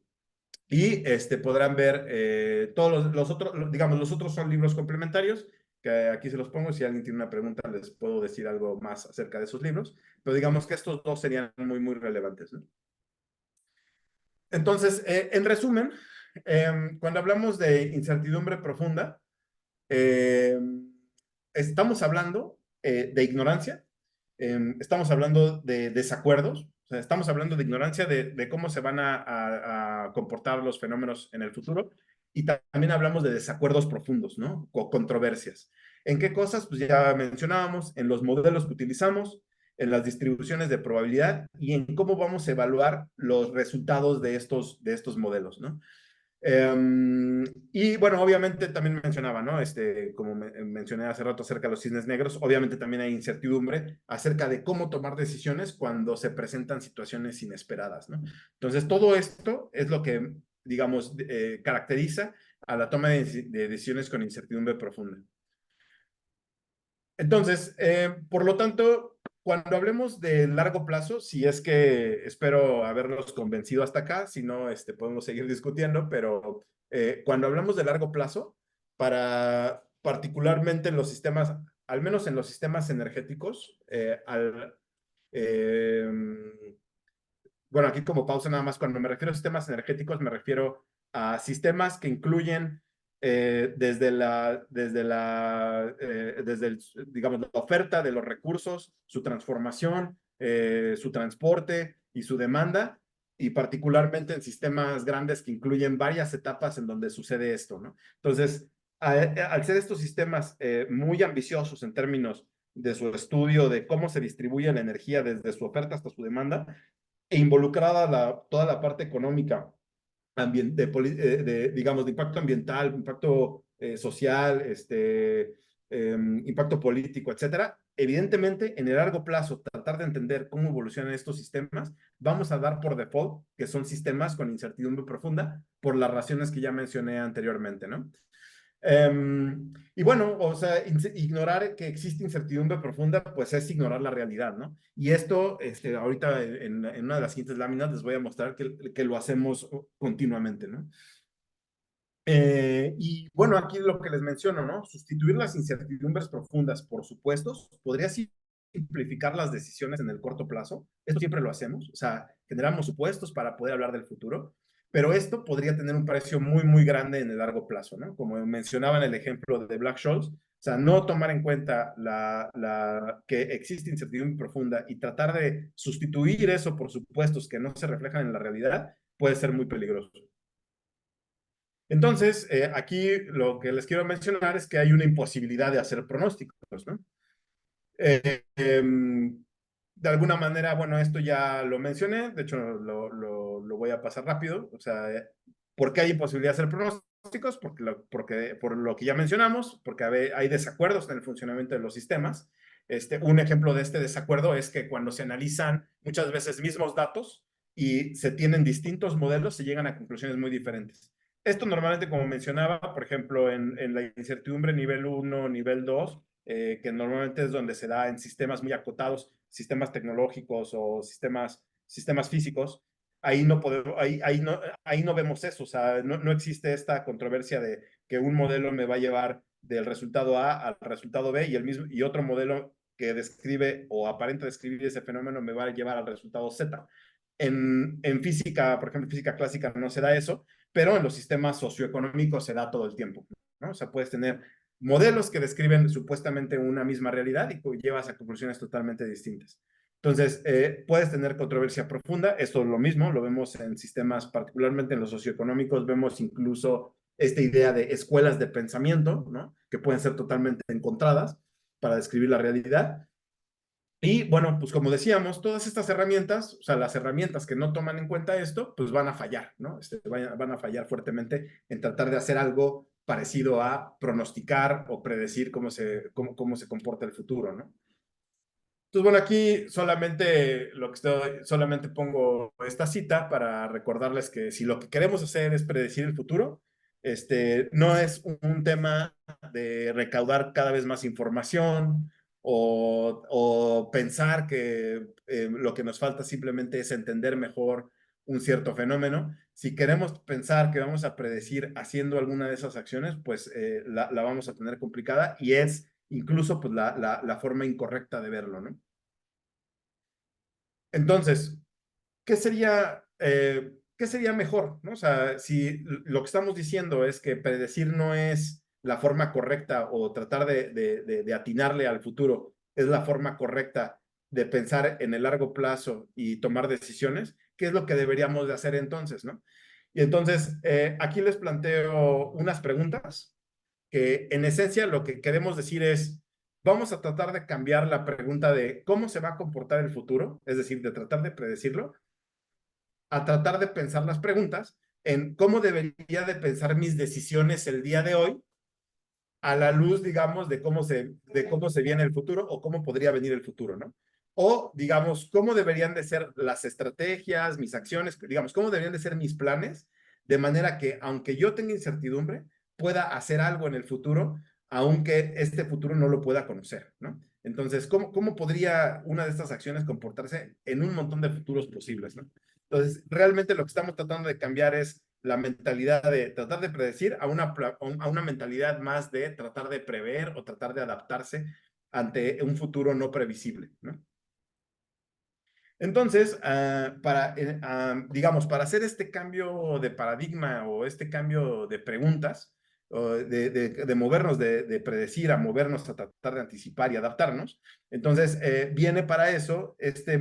Y podrán ver todos los otros, digamos, los otros son libros complementarios, que aquí se los pongo. Si alguien tiene una pregunta, les puedo decir algo más acerca de esos libros. Pero digamos que estos dos serían muy, muy relevantes, ¿no? Entonces, en resumen, cuando hablamos de incertidumbre profunda, eh, estamos hablando de ignorancia, estamos hablando de desacuerdos, o sea, estamos hablando de ignorancia de cómo se van a comportar los fenómenos en el futuro y también hablamos de desacuerdos profundos, ¿no? Controversias. ¿En qué cosas? Pues ya mencionábamos, en los modelos que utilizamos, en las distribuciones de probabilidad y en cómo vamos a evaluar los resultados de estos modelos, ¿no? Y bueno, obviamente también mencionaba, ¿no? Como mencioné hace rato acerca de los cisnes negros, obviamente también hay incertidumbre acerca de cómo tomar decisiones cuando se presentan situaciones inesperadas, ¿no? Entonces, todo esto es lo que, digamos, caracteriza a la toma de decisiones con incertidumbre profunda. Entonces, por lo tanto, cuando hablemos de largo plazo, si es que espero haberlos convencido hasta acá, si no, podemos seguir discutiendo, pero cuando hablamos de largo plazo, para particularmente en los sistemas, al menos en los sistemas energéticos, eh, bueno, aquí como pausa nada más, cuando me refiero a sistemas energéticos, me refiero a sistemas que incluyen digamos, la oferta de los recursos, su transformación, su transporte y su demanda, y particularmente en sistemas grandes que incluyen varias etapas en donde sucede esto, ¿no? Entonces, al ser estos sistemas muy ambiciosos en términos de su estudio de cómo se distribuye la energía desde su oferta hasta su demanda, e involucrada toda la parte económica, digamos, de impacto ambiental, impacto social, impacto político, etcétera. Evidentemente, en el largo plazo, tratar de entender cómo evolucionan estos sistemas, vamos a dar por default que son sistemas con incertidumbre profunda por las razones que ya mencioné anteriormente, ¿no? Y bueno, o sea, ignorar que existe incertidumbre profunda, pues es ignorar la realidad, ¿no? Y esto, ahorita en una de las siguientes láminas les voy a mostrar que lo hacemos continuamente, ¿no? Y bueno, aquí lo que les menciono, ¿no? Sustituir las incertidumbres profundas por supuestos podría simplificar las decisiones en el corto plazo. Esto siempre lo hacemos, o sea, generamos supuestos para poder hablar del futuro, pero esto podría tener un precio muy, muy grande en el largo plazo, ¿no? Como mencionaba en el ejemplo de Black-Scholes, o sea, no tomar en cuenta que existe incertidumbre profunda y tratar de sustituir eso por supuestos que no se reflejan en la realidad puede ser muy peligroso. Entonces, aquí lo que les quiero mencionar es que hay una imposibilidad de hacer pronósticos, ¿no? De alguna manera, bueno, esto ya lo mencioné, de hecho lo voy a pasar rápido, o sea, ¿por qué hay imposibilidad de hacer pronósticos? Por lo que ya mencionamos, porque hay desacuerdos en el funcionamiento de los sistemas. Un ejemplo de este desacuerdo es que cuando se analizan muchas veces mismos datos y se tienen distintos modelos, se llegan a conclusiones muy diferentes. Esto normalmente, como mencionaba, por ejemplo, en la incertidumbre nivel 1, nivel 2, que normalmente es donde se da en sistemas muy acotados, sistemas tecnológicos o sistemas físicos, ahí no podemos, ahí no vemos eso, o sea, no existe esta controversia de que un modelo me va a llevar del resultado A al resultado B y otro modelo que describe o aparenta describir ese fenómeno me va a llevar al resultado Z. En física, por ejemplo, física clásica no se da eso, pero en los sistemas socioeconómicos se da todo el tiempo, ¿no? O sea, puedes tener modelos que describen supuestamente una misma realidad y llevas a conclusiones totalmente distintas. Entonces, puedes tener controversia profunda, esto es lo mismo, lo vemos en sistemas, particularmente en los socioeconómicos, vemos incluso esta idea de escuelas de pensamiento, ¿no? Que pueden ser totalmente encontradas para describir la realidad. Y bueno, pues como decíamos, todas estas herramientas, o sea, las herramientas que no toman en cuenta esto, pues van a fallar, ¿no? Van a fallar fuertemente en tratar de hacer algo parecido a pronosticar o predecir cómo se comporta el futuro, ¿no? Entonces, bueno, aquí solamente pongo esta cita para recordarles que si lo que queremos hacer es predecir el futuro, no es un tema de recaudar cada vez más información o pensar que lo que nos falta simplemente es entender mejor un cierto fenómeno. Si queremos pensar que vamos a predecir haciendo alguna de esas acciones, pues la vamos a tener complicada y es incluso pues, la forma incorrecta de verlo, ¿no? Entonces, qué sería mejor, ¿no? O sea, si lo que estamos diciendo es que predecir no es la forma correcta o tratar de atinarle al futuro, es la forma correcta de pensar en el largo plazo y tomar decisiones, ¿qué es lo que deberíamos de hacer entonces, no? Y entonces, aquí les planteo unas preguntas que en esencia lo que queremos decir es, vamos a tratar de cambiar la pregunta de cómo se va a comportar el futuro, es decir, de tratar de predecirlo, a tratar de pensar las preguntas en cómo debería de pensar mis decisiones el día de hoy a la luz, digamos, de cómo se viene el futuro o cómo podría venir el futuro, ¿no? O, digamos, cómo deberían de ser las estrategias, mis acciones, digamos, cómo deberían de ser mis planes, de manera que, aunque yo tenga incertidumbre, pueda hacer algo en el futuro, aunque este futuro no lo pueda conocer, ¿no? Entonces, ¿cómo podría una de estas acciones comportarse en un montón de futuros posibles, ¿no? Entonces, realmente lo que estamos tratando de cambiar es la mentalidad de tratar de predecir a una mentalidad más de tratar de prever o tratar de adaptarse ante un futuro no previsible, ¿no? Entonces, digamos, para hacer este cambio de paradigma o este cambio de preguntas, de movernos de predecir a movernos a tratar de anticipar y adaptarnos, entonces viene para eso este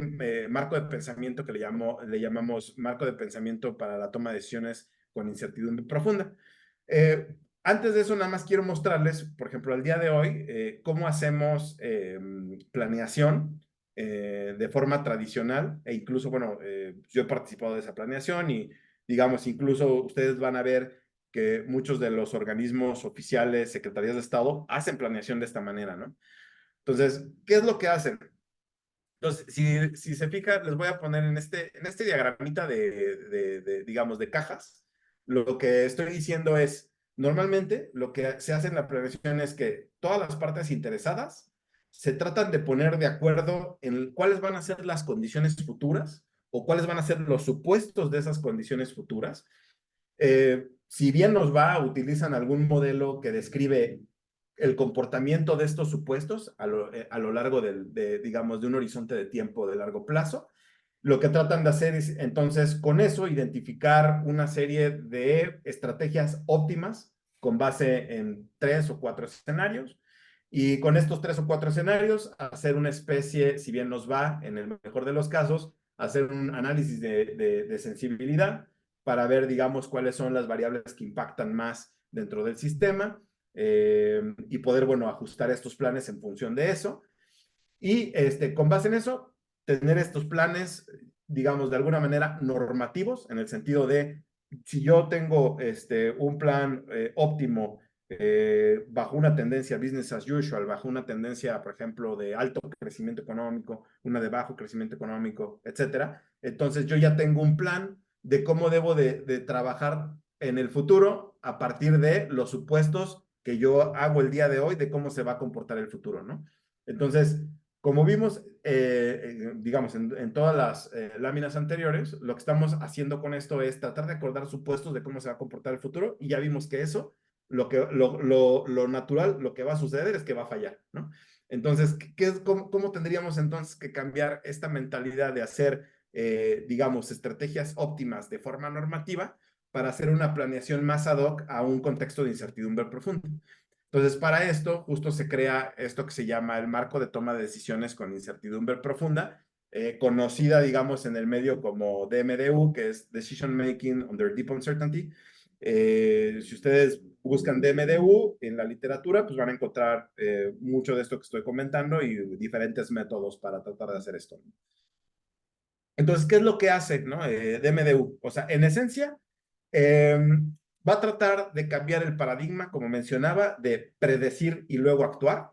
marco de pensamiento que le llamamos marco de pensamiento para la toma de decisiones con incertidumbre profunda. Antes de eso, nada más quiero mostrarles, por ejemplo, al día de hoy, cómo hacemos planeación de forma tradicional e incluso, bueno, yo he participado de esa planeación y digamos, incluso ustedes van a ver que muchos de los organismos oficiales, secretarías de Estado, hacen planeación de esta manera, ¿no? Entonces, ¿qué es lo que hacen? Entonces, si se fija, les voy a poner en este diagramita digamos, de cajas. Lo que estoy diciendo es, normalmente lo que se hace en la planeación es que todas las partes interesadas se tratan de poner de acuerdo en cuáles van a ser las condiciones futuras o cuáles van a ser los supuestos de esas condiciones futuras. Si bien nos va, utilizan algún modelo que describe el comportamiento de estos supuestos a lo largo digamos, de un horizonte de tiempo de largo plazo. Lo que tratan de hacer es, entonces, con eso, identificar una serie de estrategias óptimas con base en 3 o 4 escenarios. Y con estos 3 o 4 escenarios, hacer una especie, si bien nos va, en el mejor de los casos, hacer un análisis de sensibilidad para ver, digamos, cuáles son las variables que impactan más dentro del sistema y poder, bueno, ajustar estos planes en función de eso. Y con base en eso, tener estos planes, digamos, de alguna manera normativos, en el sentido de, si yo tengo un plan óptimo bajo una tendencia business as usual, bajo una tendencia, por ejemplo, de alto crecimiento económico, una de bajo crecimiento económico, etcétera, entonces yo ya tengo un plan de cómo debo de trabajar en el futuro a partir de los supuestos que yo hago el día de hoy de cómo se va a comportar el futuro, ¿no? Entonces, como vimos, digamos, en todas las láminas anteriores, lo que estamos haciendo con esto es tratar de acordar supuestos de cómo se va a comportar el futuro, y ya vimos que eso, lo natural, lo que va a suceder es que va a fallar, ¿no? Entonces, cómo tendríamos entonces que cambiar esta mentalidad de hacer, digamos, estrategias óptimas de forma normativa para hacer una planeación más ad hoc a un contexto de incertidumbre profunda? Entonces, para esto, justo se crea esto que se llama el marco de toma de decisiones con incertidumbre profunda, conocida, digamos, en el medio como DMDU, que es Decision Making Under Deep Uncertainty. Si ustedes buscan DMDU en la literatura, pues van a encontrar mucho de esto que estoy comentando y diferentes métodos para tratar de hacer esto. Entonces, ¿qué es lo que hace, no? DMDU. O sea, en esencia, va a tratar de cambiar el paradigma, como mencionaba, de predecir y luego actuar,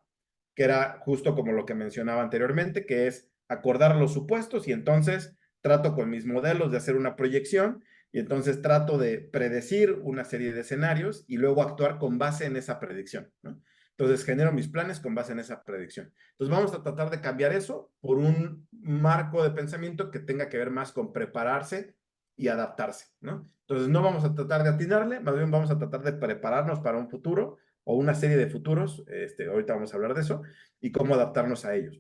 que era justo como lo que mencionaba anteriormente, que es acordar los supuestos y entonces trato con mis modelos de hacer una proyección y entonces trato de predecir una serie de escenarios y luego actuar con base en esa predicción, ¿no? Entonces genero mis planes con base en esa predicción. Entonces vamos a tratar de cambiar eso por un marco de pensamiento que tenga que ver más con prepararse y adaptarse, ¿no? Entonces no vamos a tratar de atinarle, más bien vamos a tratar de prepararnos para un futuro o una serie de futuros, ahorita vamos a hablar de eso, y cómo adaptarnos a ellos.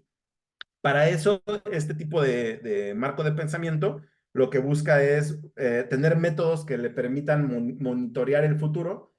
Para eso, este tipo de marco de pensamiento lo que busca es tener métodos que le permitan monitorear el futuro,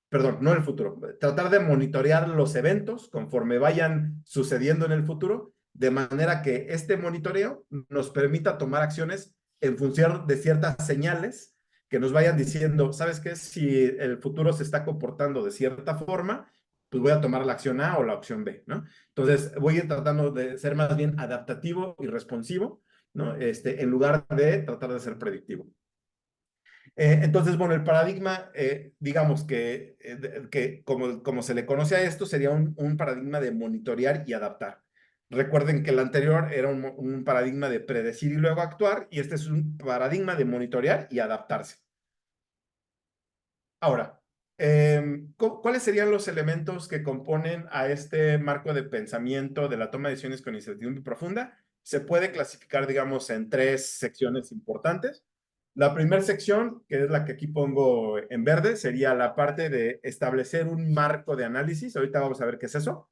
perdón, no el futuro, tratar de monitorear los eventos conforme vayan sucediendo en el futuro, de manera que este monitoreo nos permita tomar acciones en función de ciertas señales que nos vayan diciendo, ¿sabes qué? Si el futuro se está comportando de cierta forma, pues voy a tomar la acción A o la opción B, ¿no? Entonces, voy a ir tratando de ser más bien adaptativo y responsivo, ¿no? En lugar de tratar de ser predictivo. Entonces, bueno, el paradigma, digamos que como se le conoce a esto, sería un paradigma de monitorear y adaptar. Recuerden que el anterior era un paradigma de predecir y luego actuar, y este es un paradigma de monitorear y adaptarse. Ahora, ¿cuáles serían los elementos que componen a este marco de pensamiento de la toma de decisiones con incertidumbre profunda? Se puede clasificar, digamos, en tres secciones importantes. La primera sección, que es la que aquí pongo en verde, sería la parte de establecer un marco de análisis. Ahorita vamos a ver qué es eso.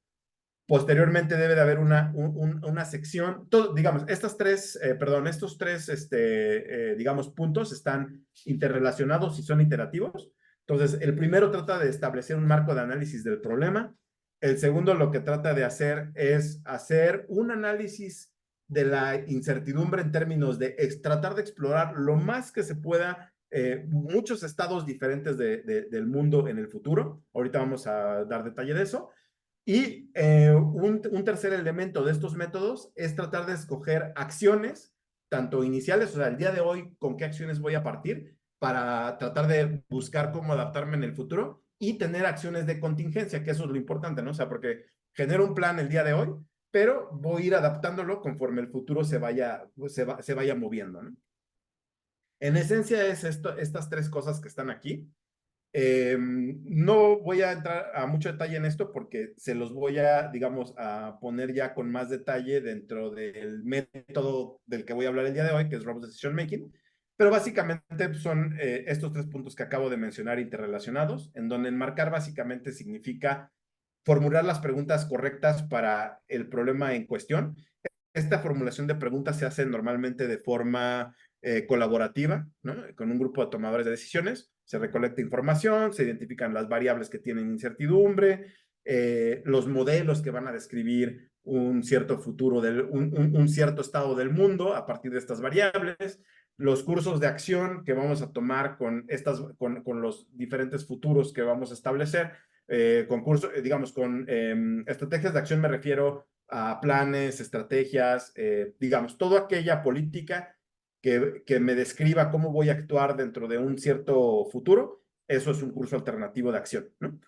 Posteriormente debe de haber una sección, digamos, estos tres, digamos, puntos están interrelacionados y son iterativos. Entonces, el primero trata de establecer un marco de análisis del problema. El segundo lo que trata de hacer es hacer un análisis de la incertidumbre en términos de tratar de explorar lo más que se pueda muchos estados diferentes del mundo en el futuro. Ahorita vamos a dar detalle de eso. Y un tercer elemento de estos métodos es tratar de escoger acciones, tanto iniciales, o sea, el día de hoy, con qué acciones voy a partir para tratar de buscar cómo adaptarme en el futuro y tener acciones de contingencia, que eso es lo importante, ¿no? O sea, porque genero un plan el día de hoy, pero voy a ir adaptándolo conforme el futuro se vaya moviendo, ¿no? En esencia es estas tres cosas que están aquí. No voy a entrar a mucho detalle en esto porque se los voy a, digamos, a poner ya con más detalle dentro del método del que voy a hablar el día de hoy, que es Robust Decision Making. Pero básicamente son estos tres puntos que acabo de mencionar interrelacionados, en donde enmarcar básicamente significa formular las preguntas correctas para el problema en cuestión. Esta formulación de preguntas se hace normalmente de forma colaborativa, ¿no? Con un grupo de tomadores de decisiones. Se recolecta información, se identifican las variables que tienen incertidumbre, los modelos que van a describir un cierto futuro, un cierto estado del mundo a partir de estas variables, los cursos de acción que vamos a tomar con los diferentes futuros que vamos a establecer, digamos, con estrategias de acción me refiero a planes, estrategias, digamos, toda aquella política que me describa cómo voy a actuar dentro de un cierto futuro, eso es un curso alternativo de acción, ¿no?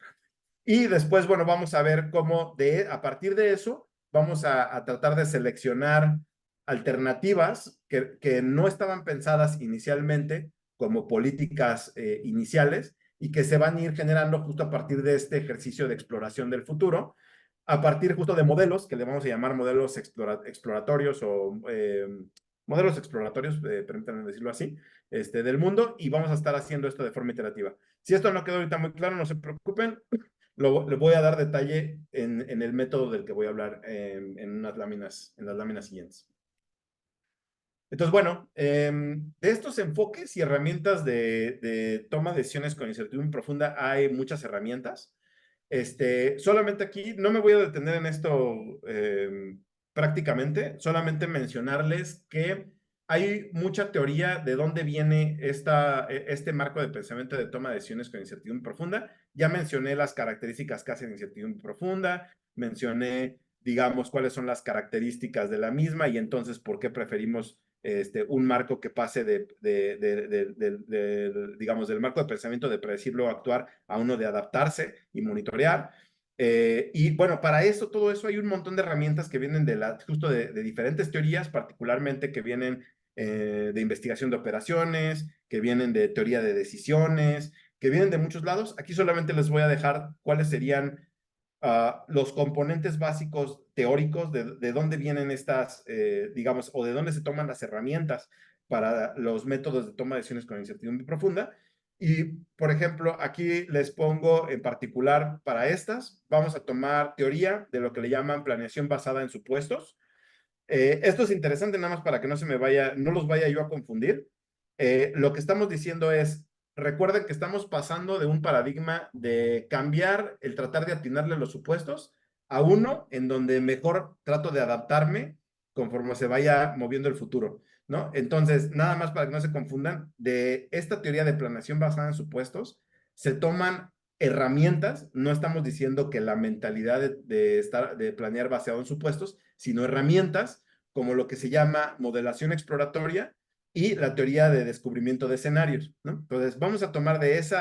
Y después, bueno, vamos a ver cómo a partir de eso vamos a tratar de seleccionar alternativas que no estaban pensadas inicialmente como políticas iniciales y que se van a ir generando justo a partir de este ejercicio de exploración del futuro, a partir justo de modelos, que le vamos a llamar modelos exploratorios o modelos exploratorios, permítanme decirlo así, del mundo, y vamos a estar haciendo esto de forma iterativa. Si esto no quedó ahorita muy claro, no se preocupen, le voy a dar detalle en el método del que voy a hablar en las láminas siguientes. Entonces, bueno, de estos enfoques y herramientas de toma de decisiones con incertidumbre profunda, hay muchas herramientas. Solamente aquí, no me voy a detener en esto prácticamente, solamente mencionarles que hay mucha teoría de dónde viene este marco de pensamiento de toma de decisiones con incertidumbre profunda. Ya mencioné las características que hacen incertidumbre profunda, mencioné, digamos, cuáles son las características de la misma y entonces por qué preferimos un marco que pase digamos, del marco de pensamiento de predecir luego actuar a uno de adaptarse y monitorear. Y bueno, para eso, todo eso hay un montón de herramientas que vienen justo de diferentes teorías, particularmente que vienen de investigación de operaciones, que vienen de teoría de decisiones, que vienen de muchos lados. Aquí solamente les voy a dejar cuáles serían los componentes básicos teóricos de dónde vienen estas, digamos, o de dónde se toman las herramientas para los métodos de toma de decisiones con incertidumbre profunda. Y, por ejemplo, aquí les pongo en particular para estas, vamos a tomar teoría de lo que le llaman planeación basada en supuestos. Esto es interesante nada más para que no se me vaya, no los vaya yo a confundir. Lo que estamos diciendo es, recuerden que estamos pasando de un paradigma de cambiar el tratar de atinarle los supuestos a uno en donde mejor trato de adaptarme conforme se vaya moviendo el futuro, ¿no? Entonces, nada más para que no se confundan, de esta teoría de planeación basada en supuestos, se toman herramientas, no estamos diciendo que la mentalidad de planear basado en supuestos, sino herramientas como lo que se llama modelación exploratoria y la teoría de descubrimiento de escenarios, ¿no? Entonces, vamos a tomar de este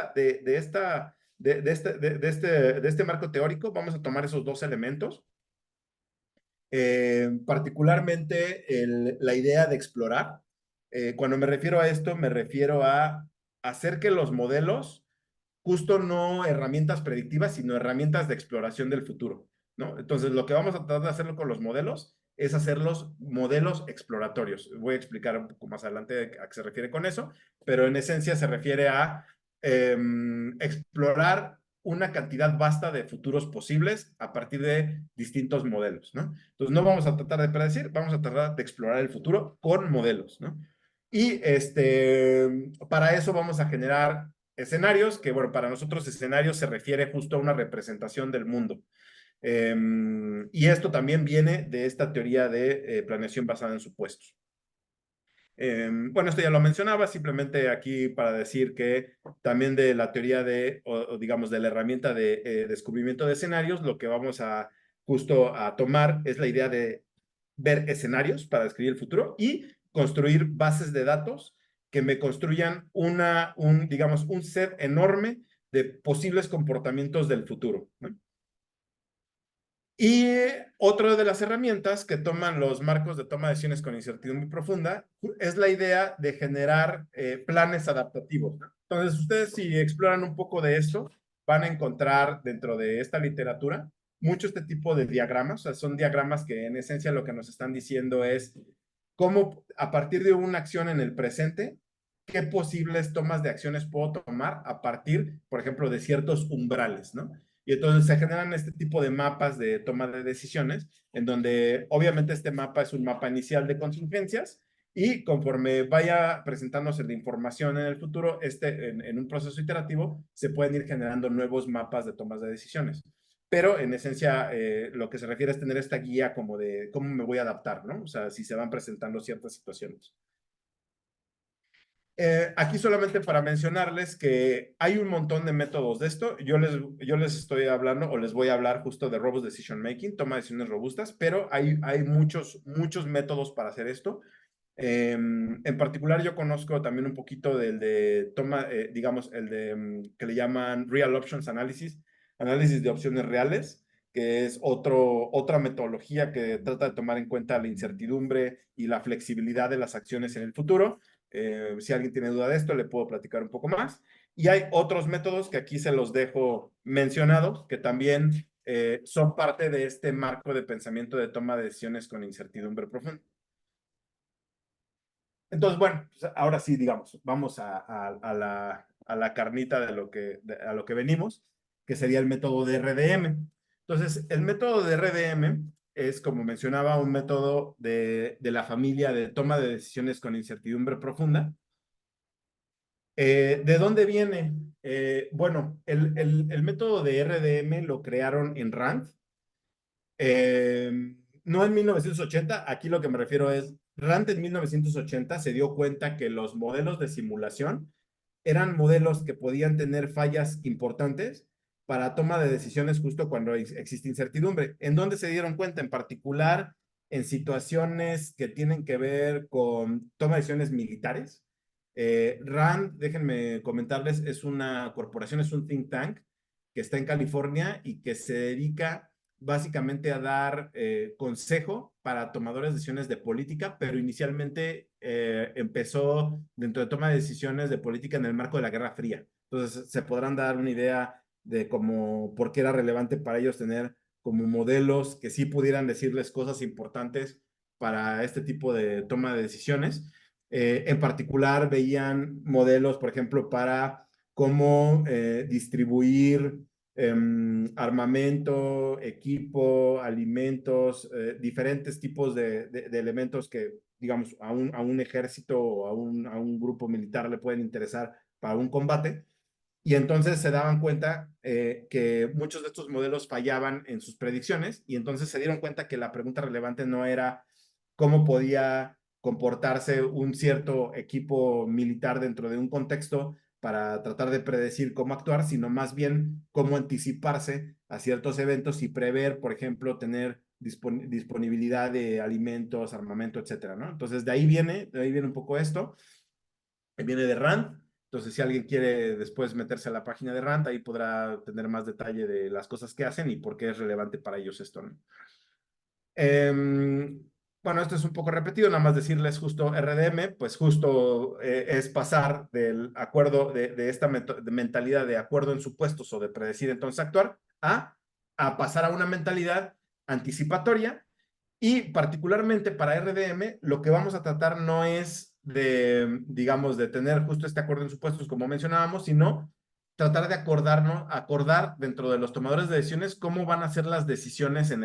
marco teórico, vamos a tomar esos dos elementos, particularmente la idea de explorar. Cuando me refiero a esto, me refiero a hacer que los modelos, justo no herramientas predictivas, sino herramientas de exploración del futuro, ¿no? Entonces, lo que vamos a tratar de hacerlo con los modelos es hacerlos modelos exploratorios. Voy a explicar un poco más adelante a qué se refiere con eso, pero en esencia se refiere a explorar una cantidad vasta de futuros posibles a partir de distintos modelos, ¿no? Entonces, no vamos a tratar de predecir, vamos a tratar de explorar el futuro con modelos, ¿no? Y para eso vamos a generar escenarios, que bueno, para nosotros escenarios se refiere justo a una representación del mundo. Y esto también viene de esta teoría de planeación basada en supuestos. Bueno, esto ya lo mencionaba, simplemente aquí para decir que también de la teoría o digamos, de la herramienta de descubrimiento de escenarios, lo que vamos a justo a tomar es la idea de ver escenarios para describir el futuro y construir bases de datos que me construyan digamos, un set enorme de posibles comportamientos del futuro, ¿no? Y otra de las herramientas que toman los marcos de toma de decisiones con incertidumbre profunda es la idea de generar planes adaptativos, ¿no? Entonces, ustedes si exploran un poco de esto, van a encontrar dentro de esta literatura mucho este tipo de diagramas. O sea, son diagramas que en esencia lo que nos están diciendo es cómo a partir de una acción en el presente, qué posibles tomas de acciones puedo tomar a partir, por ejemplo, de ciertos umbrales, ¿no? Y entonces se generan este tipo de mapas de toma de decisiones, en donde obviamente este mapa es un mapa inicial de contingencias y conforme vaya presentándose la información en el futuro, en un proceso iterativo, se pueden ir generando nuevos mapas de tomas de decisiones. Pero en esencia, lo que se refiere es tener esta guía como de cómo me voy a adaptar, ¿no? O sea, si se van presentando ciertas situaciones. Aquí solamente para mencionarles que hay un montón de métodos de esto. Yo les estoy hablando o les voy a hablar justo de Robust Decision Making, toma de decisiones robustas, pero hay muchos métodos para hacer esto. En particular, yo conozco también un poquito del de toma, digamos, el de que le llaman Real Options Analysis, análisis de opciones reales, que es otra metodología que trata de tomar en cuenta la incertidumbre y la flexibilidad de las acciones en el futuro. Si alguien tiene duda de esto, le puedo platicar un poco más. Y hay otros métodos que aquí se los dejo mencionados, que también son parte de este marco de pensamiento de toma de decisiones con incertidumbre profunda. Entonces, bueno, pues ahora sí, digamos, vamos a la carnita a lo que venimos, que sería el método de RDM. Entonces, el método de RDM es, como mencionaba, un método de la familia de toma de decisiones con incertidumbre profunda. ¿De dónde viene? Bueno, el método de RDM lo crearon en RAND. No en 1980, aquí lo que me refiero es, RAND en 1980 se dio cuenta que los modelos de simulación eran modelos que podían tener fallas importantes para toma de decisiones justo cuando existe incertidumbre. ¿En dónde se dieron cuenta? En particular, en situaciones que tienen que ver con toma de decisiones militares. RAND, déjenme comentarles, es una corporación, es un think tank que está en California y que se dedica básicamente a dar consejo para tomadores de decisiones de política, pero inicialmente empezó dentro de toma de decisiones de política en el marco de la Guerra Fría. Entonces se podrán dar una idea de cómo, por qué era relevante para ellos tener como modelos que sí pudieran decirles cosas importantes para este tipo de toma de decisiones. En particular veían modelos, por ejemplo, para cómo distribuir armamento, equipo, alimentos, diferentes tipos de elementos que, digamos, a un ejército o a un grupo militar le pueden interesar para un combate. Y entonces se daban cuenta que muchos de estos modelos fallaban en sus predicciones y entonces se dieron cuenta que la pregunta relevante no era cómo podía comportarse un cierto equipo militar dentro de un contexto para tratar de predecir cómo actuar, sino más bien cómo anticiparse a ciertos eventos y prever, por ejemplo, tener disponibilidad de alimentos, armamento, etcétera, ¿no? Entonces de ahí viene un poco esto, viene de RAND. Entonces, si alguien quiere después meterse a la página de RAND, ahí podrá tener más detalle de las cosas que hacen y por qué es relevante para ellos esto, ¿no? Bueno, esto es un poco repetido, nada más decirles justo RDM, pues justo es pasar del acuerdo, de esta mentalidad de acuerdo en supuestos o de predecir entonces actuar, a pasar a una mentalidad anticipatoria. Y particularmente para RDM, lo que vamos a tratar no es de, digamos, de tener justo este acuerdo en supuestos como mencionábamos, sino tratar de acordar dentro de los tomadores de decisiones cómo van a ser las decisiones,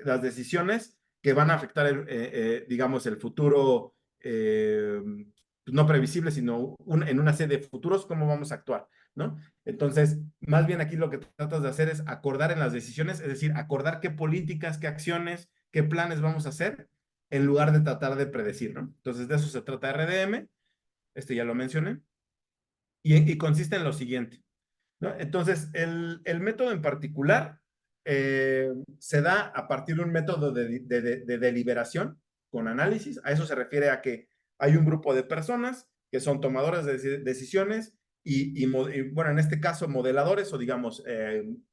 las decisiones que van a afectar, digamos, el futuro no previsible, sino en una serie de futuros, cómo vamos a actuar, ¿no? Entonces, más bien aquí lo que tratas de hacer es acordar en las decisiones, es decir, acordar qué políticas, qué acciones, qué planes vamos a hacer, en lugar de tratar de predecir, ¿no? Entonces, de eso se trata RDM, este ya lo mencioné, y consiste en lo siguiente, ¿no? Entonces, el método en particular se da a partir de un método de deliberación con análisis. A eso se refiere a que hay un grupo de personas que son tomadoras de decisiones bueno, en este caso, modeladores o digamos,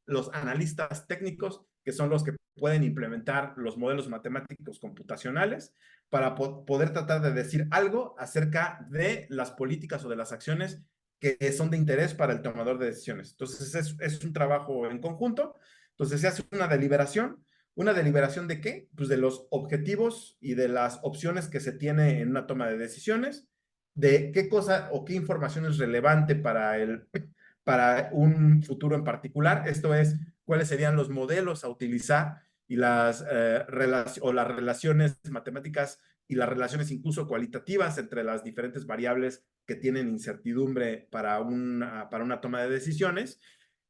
los analistas técnicos, que son los que pueden implementar los modelos matemáticos computacionales para poder tratar de decir algo acerca de las políticas o de las acciones que son de interés para el tomador de decisiones. Entonces, es un trabajo en conjunto. Entonces, se hace una deliberación. ¿Una deliberación de qué? Pues de los objetivos y de las opciones que se tiene en una toma de decisiones, de qué cosa o qué información es relevante para un futuro en particular. Esto es, cuáles serían los modelos a utilizar y las relaciones matemáticas y las relaciones incluso cualitativas entre las diferentes variables que tienen incertidumbre para una toma de decisiones.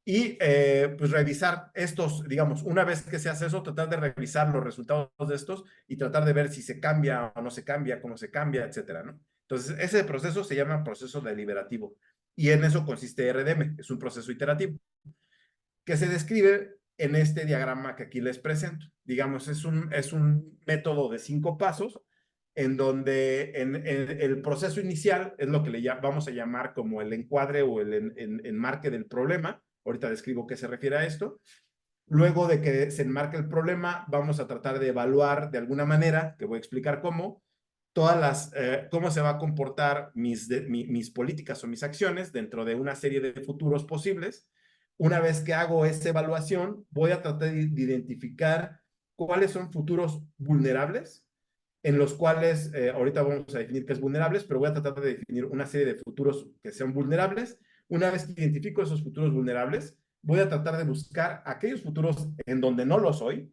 Y pues revisar estos, digamos, una vez que se hace eso, tratar de revisar los resultados de estos y tratar de ver si se cambia o no se cambia, cómo se cambia, etcétera, ¿no? Entonces, ese proceso se llama proceso deliberativo y en eso consiste RDM, es un proceso iterativo que se describe en este diagrama que aquí les presento. Digamos, es un método de 5 pasos en donde en el proceso inicial es lo que vamos a llamar como el encuadre o el enmarque del problema. Ahorita describo qué se refiere a esto. Luego de que se enmarque el problema, vamos a tratar de evaluar de alguna manera, que voy a explicar cómo, cómo se va a comportar mis políticas o mis acciones dentro de una serie de futuros posibles. Una vez que hago esa evaluación, voy a tratar de identificar cuáles son futuros vulnerables, en los cuales, ahorita vamos a definir qué es vulnerables, pero voy a tratar de definir una serie de futuros que sean vulnerables. Una vez que identifico esos futuros vulnerables, voy a tratar de buscar aquellos futuros en donde no lo soy,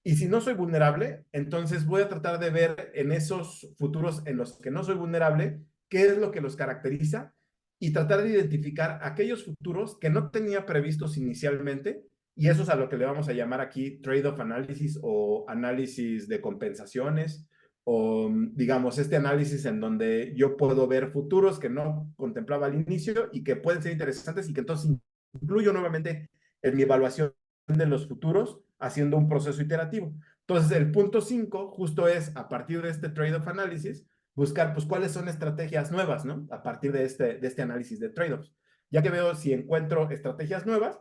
y si no soy vulnerable, entonces voy a tratar de ver en esos futuros en los que no soy vulnerable, qué es lo que los caracteriza y tratar de identificar aquellos futuros que no tenía previstos inicialmente. Y eso es a lo que le vamos a llamar aquí trade-off análisis o análisis de compensaciones o digamos este análisis en donde yo puedo ver futuros que no contemplaba al inicio y que pueden ser interesantes y que entonces incluyo nuevamente en mi evaluación de los futuros haciendo un proceso iterativo. Entonces, el punto 5 justo es, a partir de este trade-off análisis, buscar pues cuáles son estrategias nuevas, ¿no? A partir de este análisis de trade-offs. Ya que veo si encuentro estrategias nuevas,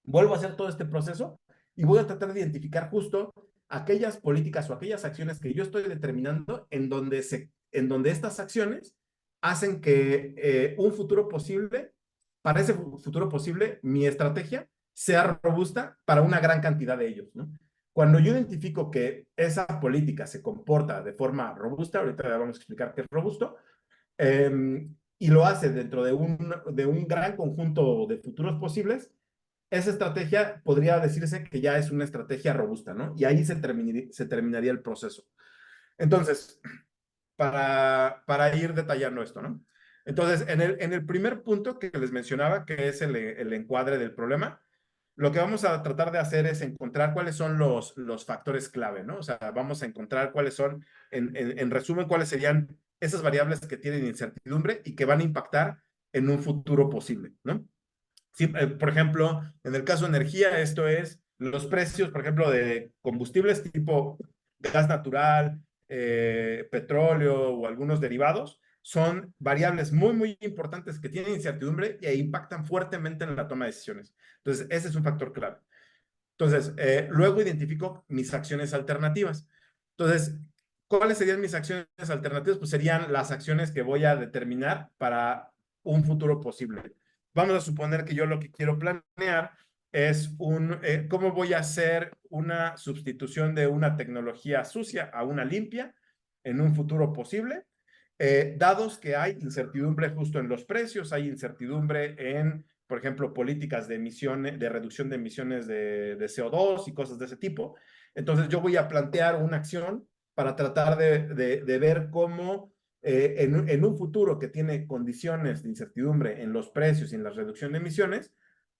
vuelvo a hacer todo este proceso y voy a tratar de identificar justo aquellas políticas o aquellas acciones que yo estoy determinando en donde estas acciones hacen que un futuro posible, para ese futuro posible, mi estrategia sea robusta para una gran cantidad de ellos, ¿no? Cuando yo identifico que esa política se comporta de forma robusta, ahorita vamos a explicar qué es robusto, y lo hace dentro de un gran conjunto de futuros posibles, esa estrategia podría decirse que ya es una estrategia robusta, ¿no? Y ahí se terminaría el proceso. Entonces, para ir detallando esto, ¿no? Entonces, en el primer punto que les mencionaba, que es el encuadre del problema, lo que vamos a tratar de hacer es encontrar cuáles son los factores clave, ¿no? O sea, vamos a encontrar cuáles son, en resumen, cuáles serían esas variables que tienen incertidumbre y que van a impactar en un futuro posible, ¿no? Sí, por ejemplo, en el caso de energía, esto es los precios, por ejemplo, de combustibles tipo gas natural, petróleo o algunos derivados, son variables muy, muy importantes que tienen incertidumbre e impactan fuertemente en la toma de decisiones. Entonces, ese es un factor clave. Entonces, luego identifico mis acciones alternativas. Entonces, ¿cuáles serían mis acciones alternativas? Pues serían las acciones que voy a determinar para un futuro posible. Vamos a suponer que yo lo que quiero planear es cómo voy a hacer una sustitución de una tecnología sucia a una limpia en un futuro posible, dados que hay incertidumbre justo en los precios, hay incertidumbre en por ejemplo, políticas de emisiones, de reducción de emisiones de CO2 y cosas de ese tipo. Entonces, yo voy a plantear una acción para tratar de ver cómo en un futuro que tiene condiciones de incertidumbre en los precios y en la reducción de emisiones,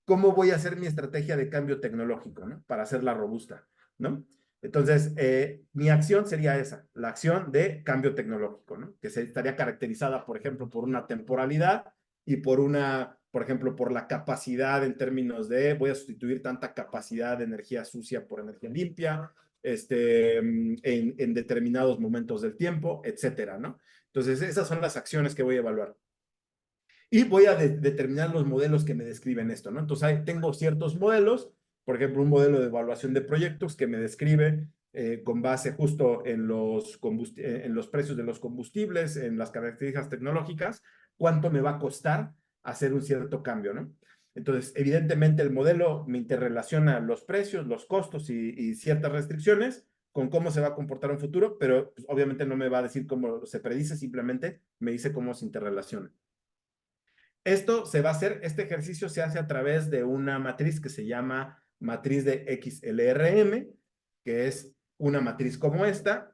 cómo voy a hacer mi estrategia de cambio tecnológico, ¿no? Para hacerla robusta, ¿no? Entonces, mi acción sería esa, la acción de cambio tecnológico, ¿no? Que estaría caracterizada, por ejemplo, por una temporalidad y por ejemplo, por la capacidad en términos de voy a sustituir tanta capacidad de energía sucia por energía limpia, en determinados momentos del tiempo, etcétera, ¿no? Entonces, esas son las acciones que voy a evaluar. Y voy a determinar los modelos que me describen esto, ¿no? Entonces, tengo ciertos modelos, por ejemplo, un modelo de evaluación de proyectos que me describe con base justo en los precios de los combustibles, en las características tecnológicas, cuánto me va a costar hacer un cierto cambio, ¿no? Entonces, evidentemente, el modelo me interrelaciona los precios, los costos y ciertas restricciones con cómo se va a comportar un futuro, pero pues, obviamente no me va a decir cómo se predice, simplemente me dice cómo se interrelaciona. Esto se va a hacer, este ejercicio se hace a través de una matriz que se llama matriz de XLRM, que es una matriz como esta,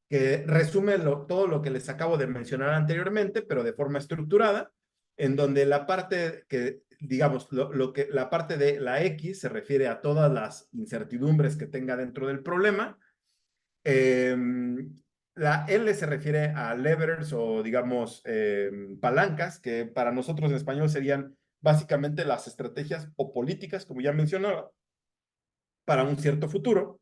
que resume todo lo que les acabo de mencionar anteriormente, pero de forma estructurada, en donde la parte que, digamos, la parte de la X se refiere a todas las incertidumbres que tenga dentro del problema. La L se refiere a levers o, digamos, palancas, que para nosotros en español serían básicamente las estrategias o políticas, como ya mencionaba, para un cierto futuro.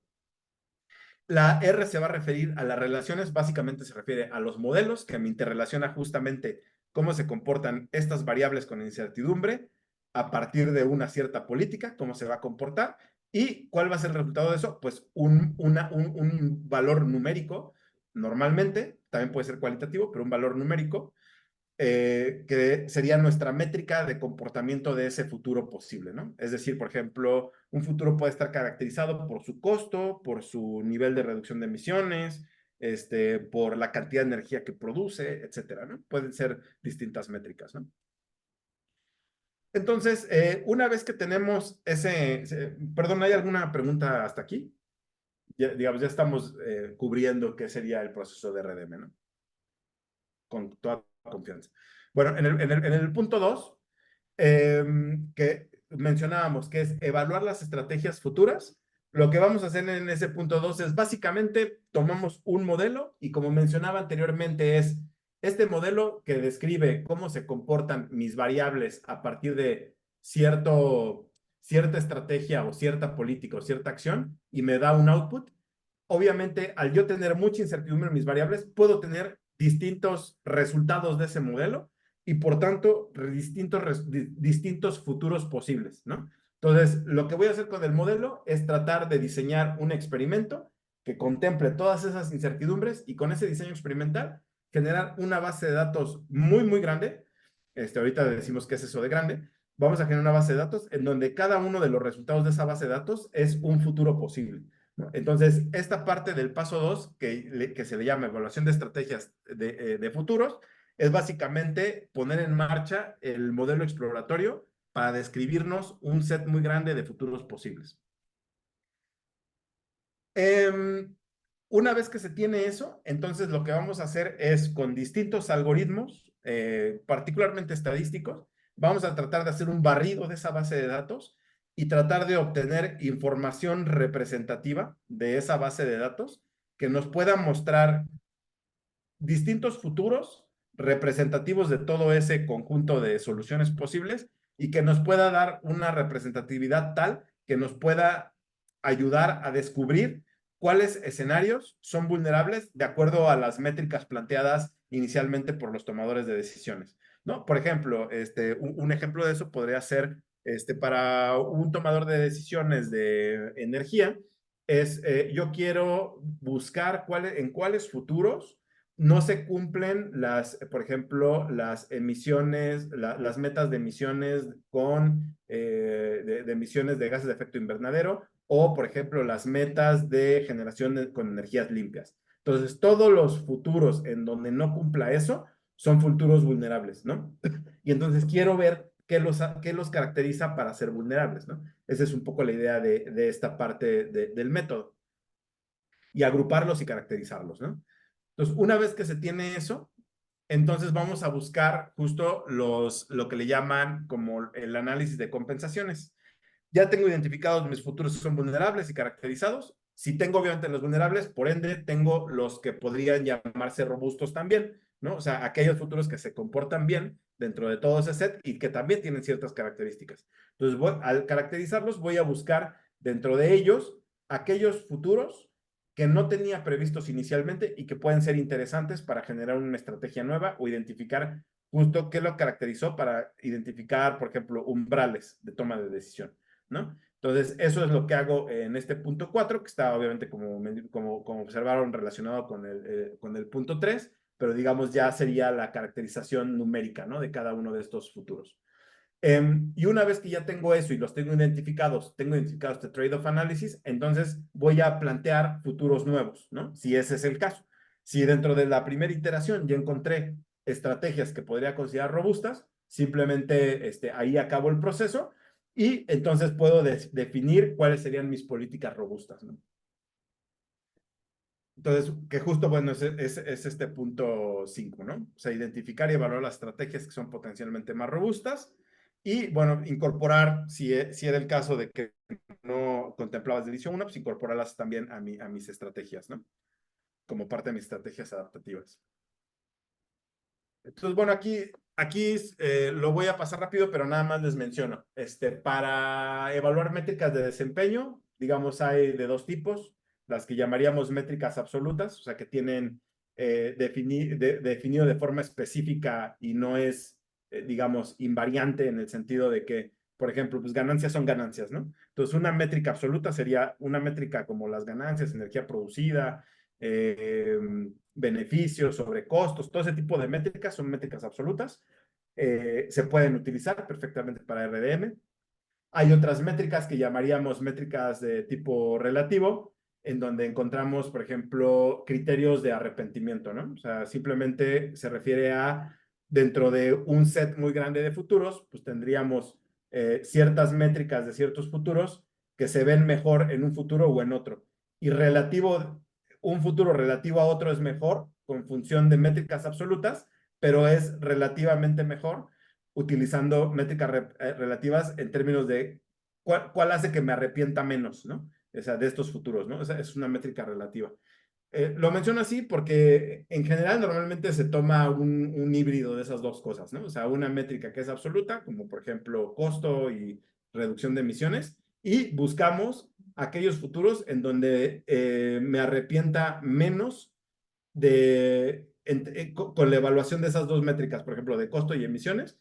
La R se va a referir a las relaciones, básicamente se refiere a los modelos que me interrelaciona justamente cómo se comportan estas variables con incertidumbre a partir de una cierta política, cómo se va a comportar y cuál va a ser el resultado de eso, pues un valor numérico normalmente también puede ser cualitativo, pero un valor numérico, que sería nuestra métrica de comportamiento de ese futuro posible, ¿no? Es decir, por ejemplo, un futuro puede estar caracterizado por su costo, por su nivel de reducción de emisiones, por la cantidad de energía que produce, etcétera, ¿no? Pueden ser distintas métricas, ¿no? Entonces, una vez que tenemos perdón, ¿hay alguna pregunta hasta aquí? Ya, digamos, ya estamos cubriendo qué sería el proceso de RDM, ¿no? Con toda confianza. Bueno, en el punto 2, que mencionábamos, que es evaluar las estrategias futuras, lo que vamos a hacer en ese punto 2 es básicamente tomamos un modelo y como mencionaba anteriormente es este modelo que describe cómo se comportan mis variables a partir de cierta estrategia o cierta política o cierta acción y me da un output. Obviamente, al yo tener mucha incertidumbre en mis variables, puedo tener distintos resultados de ese modelo y por tanto distintos futuros posibles, ¿no? Entonces, lo que voy a hacer con el modelo es tratar de diseñar un experimento que contemple todas esas incertidumbres y con ese diseño experimental generar una base de datos muy, muy grande. Ahorita decimos qué es eso de grande. Vamos a generar una base de datos en donde cada uno de los resultados de esa base de datos es un futuro posible, ¿no? Entonces, esta parte del paso 2, que se le llama evaluación de estrategias de futuros, es básicamente poner en marcha el modelo exploratorio para describirnos un set muy grande de futuros posibles. Una vez que se tiene eso, entonces lo que vamos a hacer es con distintos algoritmos, particularmente estadísticos, vamos a tratar de hacer un barrido de esa base de datos y tratar de obtener información representativa de esa base de datos que nos pueda mostrar distintos futuros representativos de todo ese conjunto de soluciones posibles y que nos pueda dar una representatividad tal que nos pueda ayudar a descubrir cuáles escenarios son vulnerables de acuerdo a las métricas planteadas inicialmente por los tomadores de decisiones, ¿no? Por ejemplo, un ejemplo de eso podría ser para un tomador de decisiones de energía, yo quiero buscar en cuáles futuros no se cumplen por ejemplo, las emisiones, las metas de emisiones de emisiones de gases de efecto invernadero o, por ejemplo, las metas de generación con energías limpias. Entonces, todos los futuros en donde no cumpla eso son futuros vulnerables, ¿no? Y entonces quiero ver qué los caracteriza para ser vulnerables, ¿no? Esa es un poco la idea de esta parte del método. Y agruparlos y caracterizarlos, ¿no? Entonces, una vez que se tiene eso, entonces vamos a buscar justo lo que le llaman como el análisis de compensaciones. Ya tengo identificados mis futuros que son vulnerables y caracterizados. Si tengo obviamente los vulnerables, por ende tengo los que podrían llamarse robustos también, ¿no? O sea, aquellos futuros que se comportan bien dentro de todo ese set y que también tienen ciertas características. Entonces, al caracterizarlos, voy a buscar dentro de ellos aquellos futuros que no tenía previstos inicialmente y que pueden ser interesantes para generar una estrategia nueva o identificar justo qué lo caracterizó para identificar, por ejemplo, umbrales de toma de decisión, ¿no? Entonces, eso es lo que hago en este punto 4, que está obviamente, como observaron, relacionado con el punto 3, pero digamos ya sería la caracterización numérica, ¿no? De cada uno de estos futuros. Y una vez que ya tengo eso y los tengo identificados este trade-off análisis, entonces voy a plantear futuros nuevos, ¿no? Si ese es el caso. Si dentro de la primera iteración ya encontré estrategias que podría considerar robustas, simplemente ahí acabo el proceso y entonces puedo definir cuáles serían mis políticas robustas, ¿no? Entonces, que justo, bueno, es este punto 5, ¿no? O sea, identificar y evaluar las estrategias que son potencialmente más robustas y, bueno, incorporar, si era el caso de que no contemplabas de edición 1, pues incorporarlas también a mis estrategias, ¿no? Como parte de mis estrategias adaptativas. Entonces, bueno, aquí lo voy a pasar rápido, pero nada más les menciono. Para evaluar métricas de desempeño, digamos, hay de dos tipos, las que llamaríamos métricas absolutas, o sea, que tienen definido de forma específica y no es, digamos, invariante en el sentido de que, por ejemplo, pues ganancias son ganancias, ¿no? Entonces, una métrica absoluta sería una métrica como las ganancias, energía producida, beneficios, sobre costos, todo ese tipo de métricas son métricas absolutas. Se pueden utilizar perfectamente para RDM. Hay otras métricas que llamaríamos métricas de tipo relativo, en donde encontramos, por ejemplo, criterios de arrepentimiento, ¿no? O sea, simplemente se refiere a, dentro de un set muy grande de futuros, pues tendríamos ciertas métricas de ciertos futuros que se ven mejor en un futuro o en otro. Y relativo, un futuro relativo a otro es mejor con función de métricas absolutas, pero es relativamente mejor utilizando métricas relativas en términos de cuál hace que me arrepienta menos, ¿no? O sea, de estos futuros, ¿no? Esa es una métrica relativa. Lo menciono así porque en general normalmente se toma un híbrido de esas dos cosas, ¿no? O sea, una métrica que es absoluta, como por ejemplo costo y reducción de emisiones, y buscamos aquellos futuros en donde me arrepienta menos con la evaluación de esas dos métricas, por ejemplo, de costo y emisiones.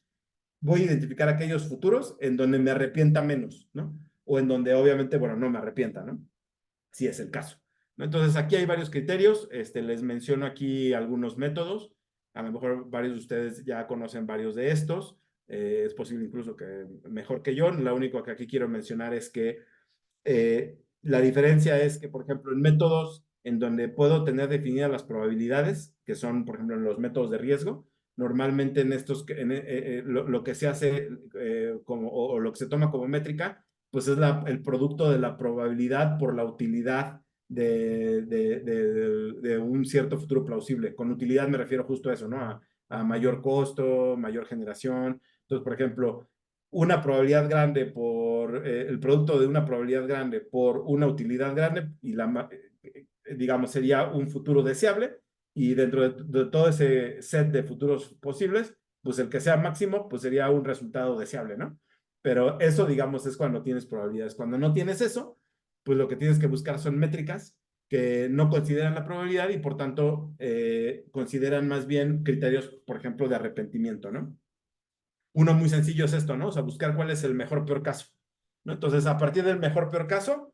Voy a identificar aquellos futuros en donde me arrepienta menos, ¿no? O en donde obviamente, bueno, no me arrepienta, ¿no? Si es el caso, ¿no? Entonces, aquí hay varios criterios, les menciono aquí algunos métodos, a lo mejor varios de ustedes ya conocen varios de estos, es posible incluso que mejor que yo, lo único que aquí quiero mencionar es que la diferencia es que, por ejemplo, en métodos en donde puedo tener definidas las probabilidades, que son, por ejemplo, en los métodos de riesgo, normalmente en estos, lo que se hace o lo que se toma como métrica, pues es el producto de la probabilidad por la utilidad de un cierto futuro plausible. Con utilidad me refiero justo a eso, ¿no? A mayor costo, mayor generación. Entonces, por ejemplo, una probabilidad grande por el producto de una probabilidad grande por una utilidad grande y digamos sería un futuro deseable y dentro de todo ese set de futuros posibles, pues el que sea máximo, pues sería un resultado deseable, ¿no? Pero eso, digamos, es cuando tienes probabilidades. Cuando no tienes eso, pues lo que tienes que buscar son métricas que no consideran la probabilidad y por tanto consideran más bien criterios, por ejemplo, de arrepentimiento, ¿no? Uno muy sencillo es esto, ¿no? O sea, buscar cuál es el mejor peor caso, ¿no? Entonces, a partir del mejor peor caso,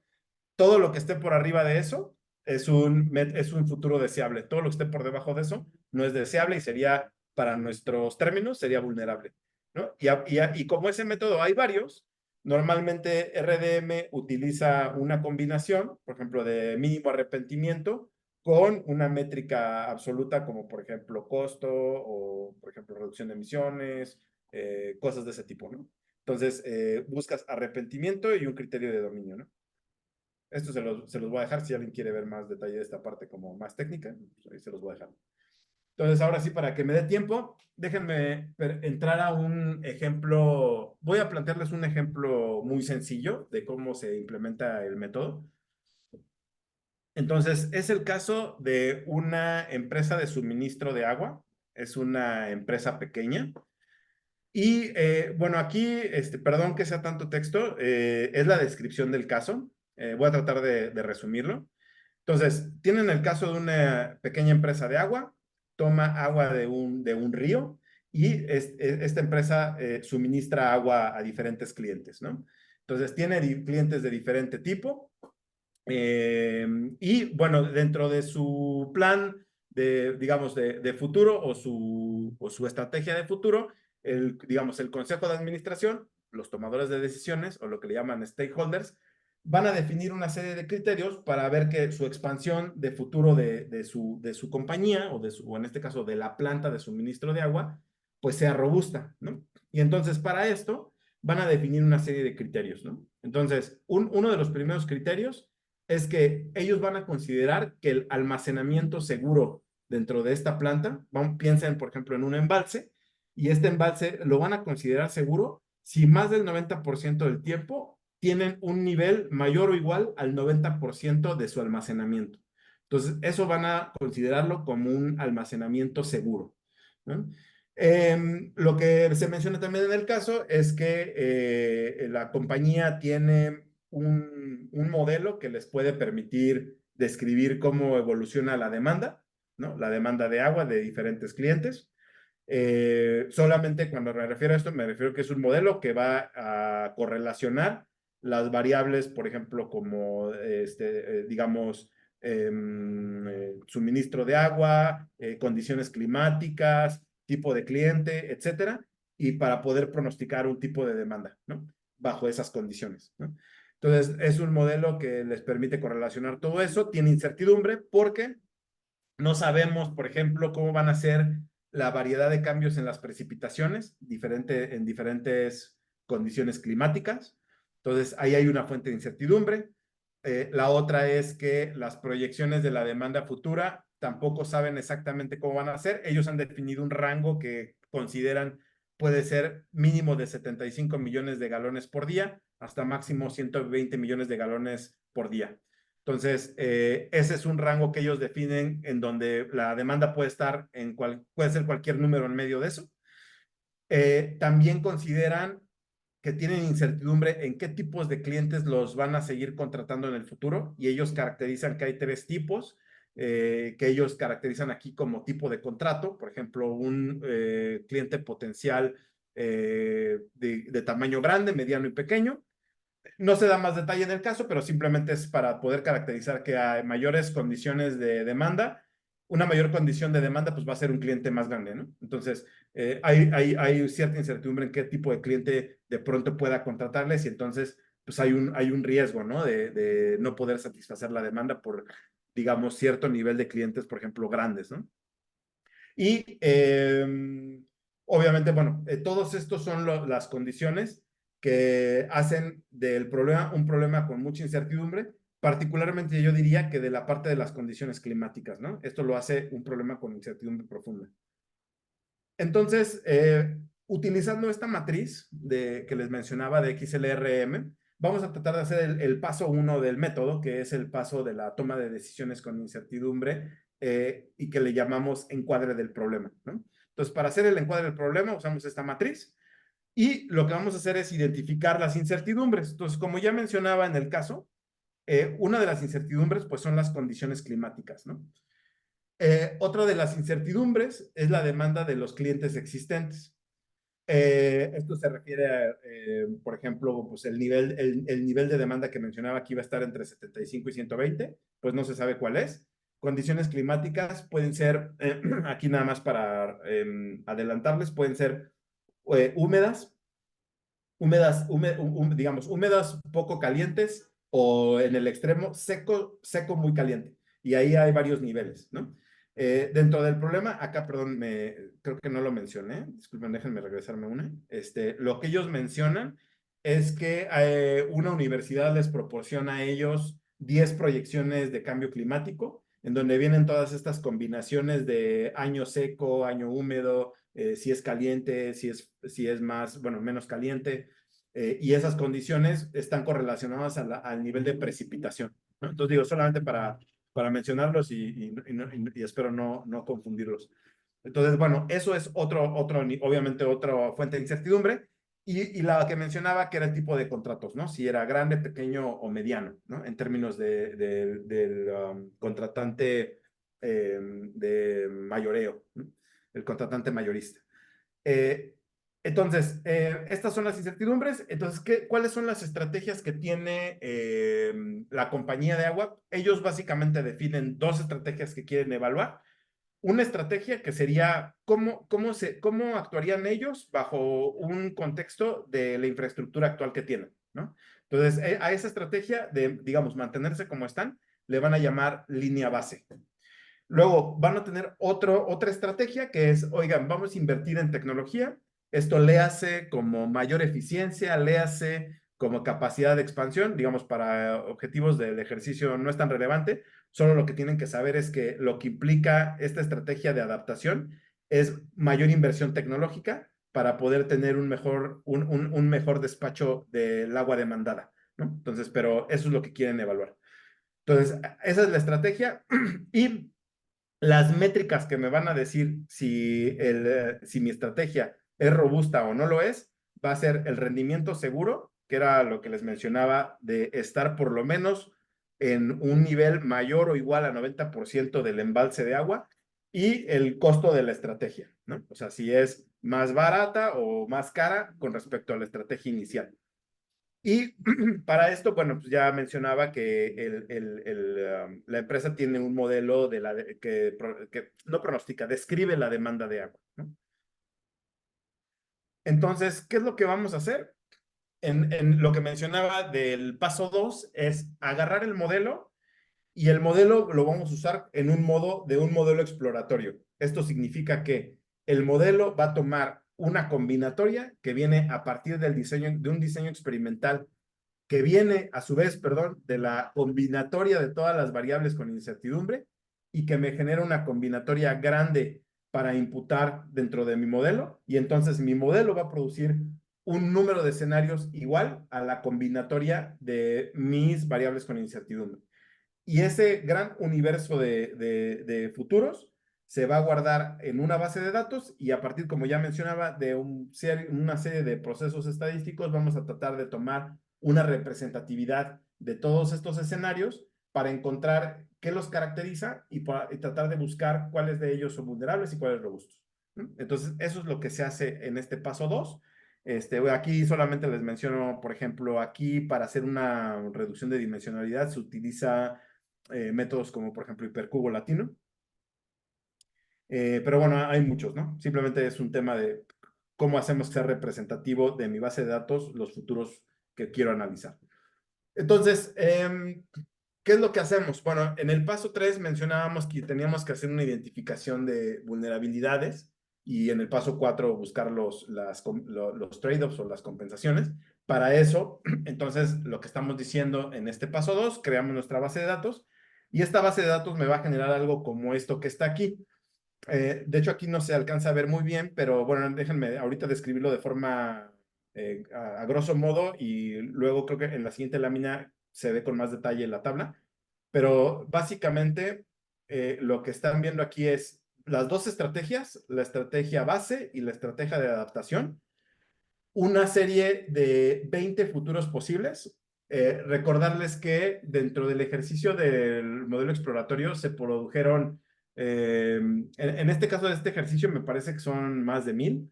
todo lo que esté por arriba de eso es un futuro deseable. Todo lo que esté por debajo de eso no es deseable y sería, para nuestros términos, sería vulnerable, ¿no? Y como ese método hay varios, normalmente RDM utiliza una combinación, por ejemplo, de mínimo arrepentimiento con una métrica absoluta como, por ejemplo, costo o, por ejemplo, reducción de emisiones, cosas de ese tipo, ¿no? Entonces, buscas arrepentimiento y un criterio de dominio, ¿no? Esto se los voy a dejar si alguien quiere ver más detalle de esta parte como más técnica, pues ahí se los voy a dejar. Entonces, ahora sí, para que me dé tiempo, déjenme entrar a un ejemplo. Voy a plantearles un ejemplo muy sencillo de cómo se implementa el método. Entonces, es el caso de una empresa de suministro de agua. Es una empresa pequeña. Y bueno, aquí, perdón que sea tanto texto, es la descripción del caso. Voy a tratar de resumirlo. Entonces, tienen el caso de una pequeña empresa de agua, toma agua de un río y esta empresa suministra agua a diferentes clientes, ¿no? Entonces, tiene clientes de diferente tipo y bueno, dentro de su plan digamos, de futuro o su estrategia de futuro, digamos, el consejo de administración, los tomadores de decisiones o lo que le llaman stakeholders, van a definir una serie de criterios para ver que su expansión de futuro de su compañía o en este caso de la planta de suministro de agua, pues sea robusta, ¿no? Y entonces para esto van a definir una serie de criterios, ¿no? Entonces, uno de los primeros criterios es que ellos van a considerar que el almacenamiento seguro dentro de esta planta, piensen por ejemplo en un embalse, y este embalse lo van a considerar seguro si más del 90% del tiempo tienen un nivel mayor o igual al 90% de su almacenamiento. Entonces, eso van a considerarlo como un almacenamiento seguro, ¿no? Lo que se menciona también en el caso es que la compañía tiene un modelo que les puede permitir describir cómo evoluciona la demanda, ¿no? La demanda de agua de diferentes clientes. Solamente cuando me refiero a esto, me refiero que es un modelo que va a correlacionar las variables, por ejemplo, como, digamos, suministro de agua, condiciones climáticas, tipo de cliente, etcétera, y para poder pronosticar un tipo de demanda, ¿no? Bajo esas condiciones, ¿no? Entonces, es un modelo que les permite correlacionar todo eso. Tiene incertidumbre porque no sabemos, por ejemplo, cómo van a ser la variedad de cambios en las precipitaciones en diferentes condiciones climáticas. Entonces, ahí hay una fuente de incertidumbre. La otra es que las proyecciones de la demanda futura tampoco saben exactamente cómo van a ser. Ellos han definido un rango que consideran puede ser mínimo de 75 millones de galones por día hasta máximo 120 millones de galones por día. Entonces, ese es un rango que ellos definen en donde la demanda puede estar puede ser cualquier número en medio de eso. También consideran que tienen incertidumbre en qué tipos de clientes los van a seguir contratando en el futuro y ellos caracterizan que hay 3 tipos que ellos caracterizan aquí como tipo de contrato. Por ejemplo, un cliente potencial de tamaño grande, mediano y pequeño. No se da más detalle en el caso, pero simplemente es para poder caracterizar que hay mayores condiciones de demanda. Una mayor condición de demanda, pues va a ser un cliente más grande, ¿no? Entonces, hay cierta incertidumbre en qué tipo de cliente de pronto pueda contratarles y entonces, pues hay un riesgo, ¿no? De no poder satisfacer la demanda por, digamos, cierto nivel de clientes, por ejemplo, grandes, ¿no? Y obviamente, bueno, todos estos son las condiciones que hacen del problema un problema con mucha incertidumbre, particularmente yo diría que de la parte de las condiciones climáticas, ¿no? Esto lo hace un problema con incertidumbre profunda. Entonces, utilizando esta matriz que les mencionaba de XLRM, vamos a tratar de hacer el paso 1 del método, que es el paso de la toma de decisiones con incertidumbre y que le llamamos encuadre del problema, ¿no? Entonces, para hacer el encuadre del problema usamos esta matriz y lo que vamos a hacer es identificar las incertidumbres. Entonces, como ya mencionaba en el caso, una de las incertidumbres pues son las condiciones climáticas, ¿no? Otra de las incertidumbres es la demanda de los clientes existentes. Esto se refiere a, por ejemplo, pues el nivel de demanda que mencionaba que iba a estar entre 75 y 120, pues no se sabe cuál es. Condiciones climáticas pueden ser, aquí nada más para adelantarles, pueden ser húmedas, digamos, húmedas poco calientes o en el extremo seco, seco muy caliente. Y ahí hay varios niveles, ¿no? Dentro del problema, acá, perdón, creo que no lo mencioné, disculpen, déjenme regresarme una. Lo que ellos mencionan es que una universidad les proporciona a ellos 10 proyecciones de cambio climático, en donde vienen todas estas combinaciones de año seco, año húmedo, si es caliente, si es más, bueno, menos caliente, y esas condiciones están correlacionadas al nivel de precipitación, ¿no? Entonces digo, solamente para mencionarlos y espero no confundirlos. Entonces, bueno, eso es obviamente otra fuente de incertidumbre. Y la que mencionaba que era el tipo de contratos, ¿no? Si era grande, pequeño o mediano, ¿no? En términos del contratante de mayoreo, ¿no? El contratante mayorista. Eh, entonces, estas son las incertidumbres. Entonces, ¿cuáles son las estrategias que tiene la compañía de agua? Ellos básicamente definen 2 estrategias que quieren evaluar. Una estrategia que sería cómo actuarían ellos bajo un contexto de la infraestructura actual que tienen, ¿no? Entonces, a esa estrategia de, digamos, mantenerse como están, le van a llamar línea base. Luego van a tener otra estrategia que es, oigan, vamos a invertir en tecnología. Esto le hace como mayor eficiencia, le hace como capacidad de expansión, digamos, para objetivos del ejercicio no es tan relevante. Solo lo que tienen que saber es que lo que implica esta estrategia de adaptación es mayor inversión tecnológica para poder tener un mejor despacho del agua demandada, ¿no? Entonces, pero eso es lo que quieren evaluar. Entonces, esa es la estrategia y las métricas que me van a decir si mi estrategia es robusta o no lo es, va a ser el rendimiento seguro, que era lo que les mencionaba, de estar por lo menos en un nivel mayor o igual a 90% del embalse de agua, y el costo de la estrategia, ¿no? O sea, si es más barata o más cara con respecto a la estrategia inicial. Y para esto, bueno, pues ya mencionaba que la empresa tiene un modelo que no pronostica, describe la demanda de agua, ¿no? Entonces, ¿qué es lo que vamos a hacer? En lo que mencionaba del paso 2 es agarrar el modelo y el modelo lo vamos a usar en un modelo exploratorio. Esto significa que el modelo va a tomar una combinatoria que viene a partir de un diseño experimental que viene a su vez, perdón, de la combinatoria de todas las variables con incertidumbre y que me genera una combinatoria grande para imputar dentro de mi modelo y entonces mi modelo va a producir un número de escenarios igual a la combinatoria de mis variables con incertidumbre. Y ese gran universo de futuros se va a guardar en una base de datos y a partir, como ya mencionaba, de una serie de procesos estadísticos, vamos a tratar de tomar una representatividad de todos estos escenarios para encontrar qué los caracteriza y tratar de buscar cuáles de ellos son vulnerables y cuáles robustos. Entonces, eso es lo que se hace en este paso 2. Aquí solamente les menciono, por ejemplo, aquí para hacer una reducción de dimensionalidad se utiliza métodos como, por ejemplo, hipercubo latino. Pero bueno, hay muchos, ¿no? Simplemente es un tema de cómo hacemos ser representativo de mi base de datos los futuros que quiero analizar. Entonces, ¿qué es lo que hacemos? Bueno, en el paso 3 mencionábamos que teníamos que hacer una identificación de vulnerabilidades y en el paso 4 buscar los trade-offs o las compensaciones. Para eso, entonces, lo que estamos diciendo en este paso 2, creamos nuestra base de datos y esta base de datos me va a generar algo como esto que está aquí. De hecho, aquí no se alcanza a ver muy bien, pero bueno, déjenme ahorita describirlo de forma a grosso modo y luego creo que en la siguiente lámina se ve con más detalle la tabla. Pero básicamente lo que están viendo aquí es las dos estrategias, la estrategia base y la estrategia de adaptación, una serie de 20 futuros posibles. Recordarles que dentro del ejercicio del modelo exploratorio se produjeron, en este caso de este ejercicio me parece que son más de 1000.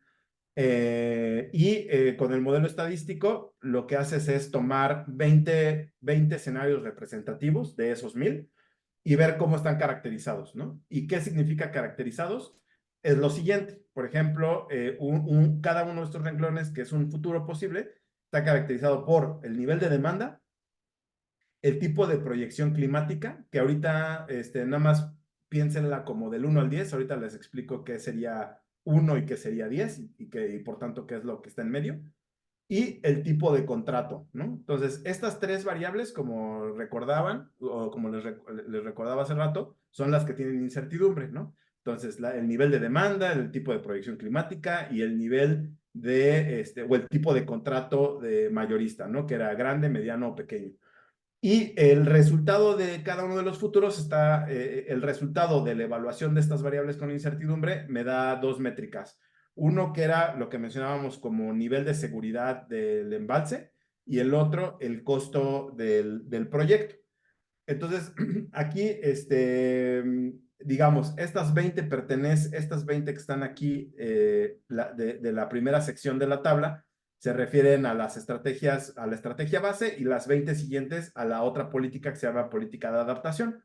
Con el modelo estadístico lo que haces es tomar 20 escenarios representativos de esos 1000 y ver cómo están caracterizados, ¿no? ¿Y qué significa caracterizados? Es lo siguiente, por ejemplo, cada uno de estos renglones, que es un futuro posible, está caracterizado por el nivel de demanda, el tipo de proyección climática, que ahorita nada más piénsenla como del 1 al 10, ahorita les explico qué sería 1 y qué sería 10 y por tanto qué es lo que está en medio y el tipo de contrato, ¿no? Entonces, estas tres variables, como recordaban, o como les recordaba hace rato, son las que tienen incertidumbre, ¿no? Entonces, el nivel de demanda, el tipo de proyección climática y el nivel o el tipo de contrato de mayorista, ¿no? Que era grande, mediano o pequeño. Y el resultado de cada uno de los futuros está, el resultado de la evaluación de estas variables con incertidumbre me da dos métricas. Uno que era lo que mencionábamos como nivel de seguridad del embalse y el otro el costo del proyecto. Entonces, aquí, digamos, estas 20 que están aquí de la primera sección de la tabla, se refieren a las estrategias, a la estrategia base y las 20 siguientes a la otra política que se llama política de adaptación.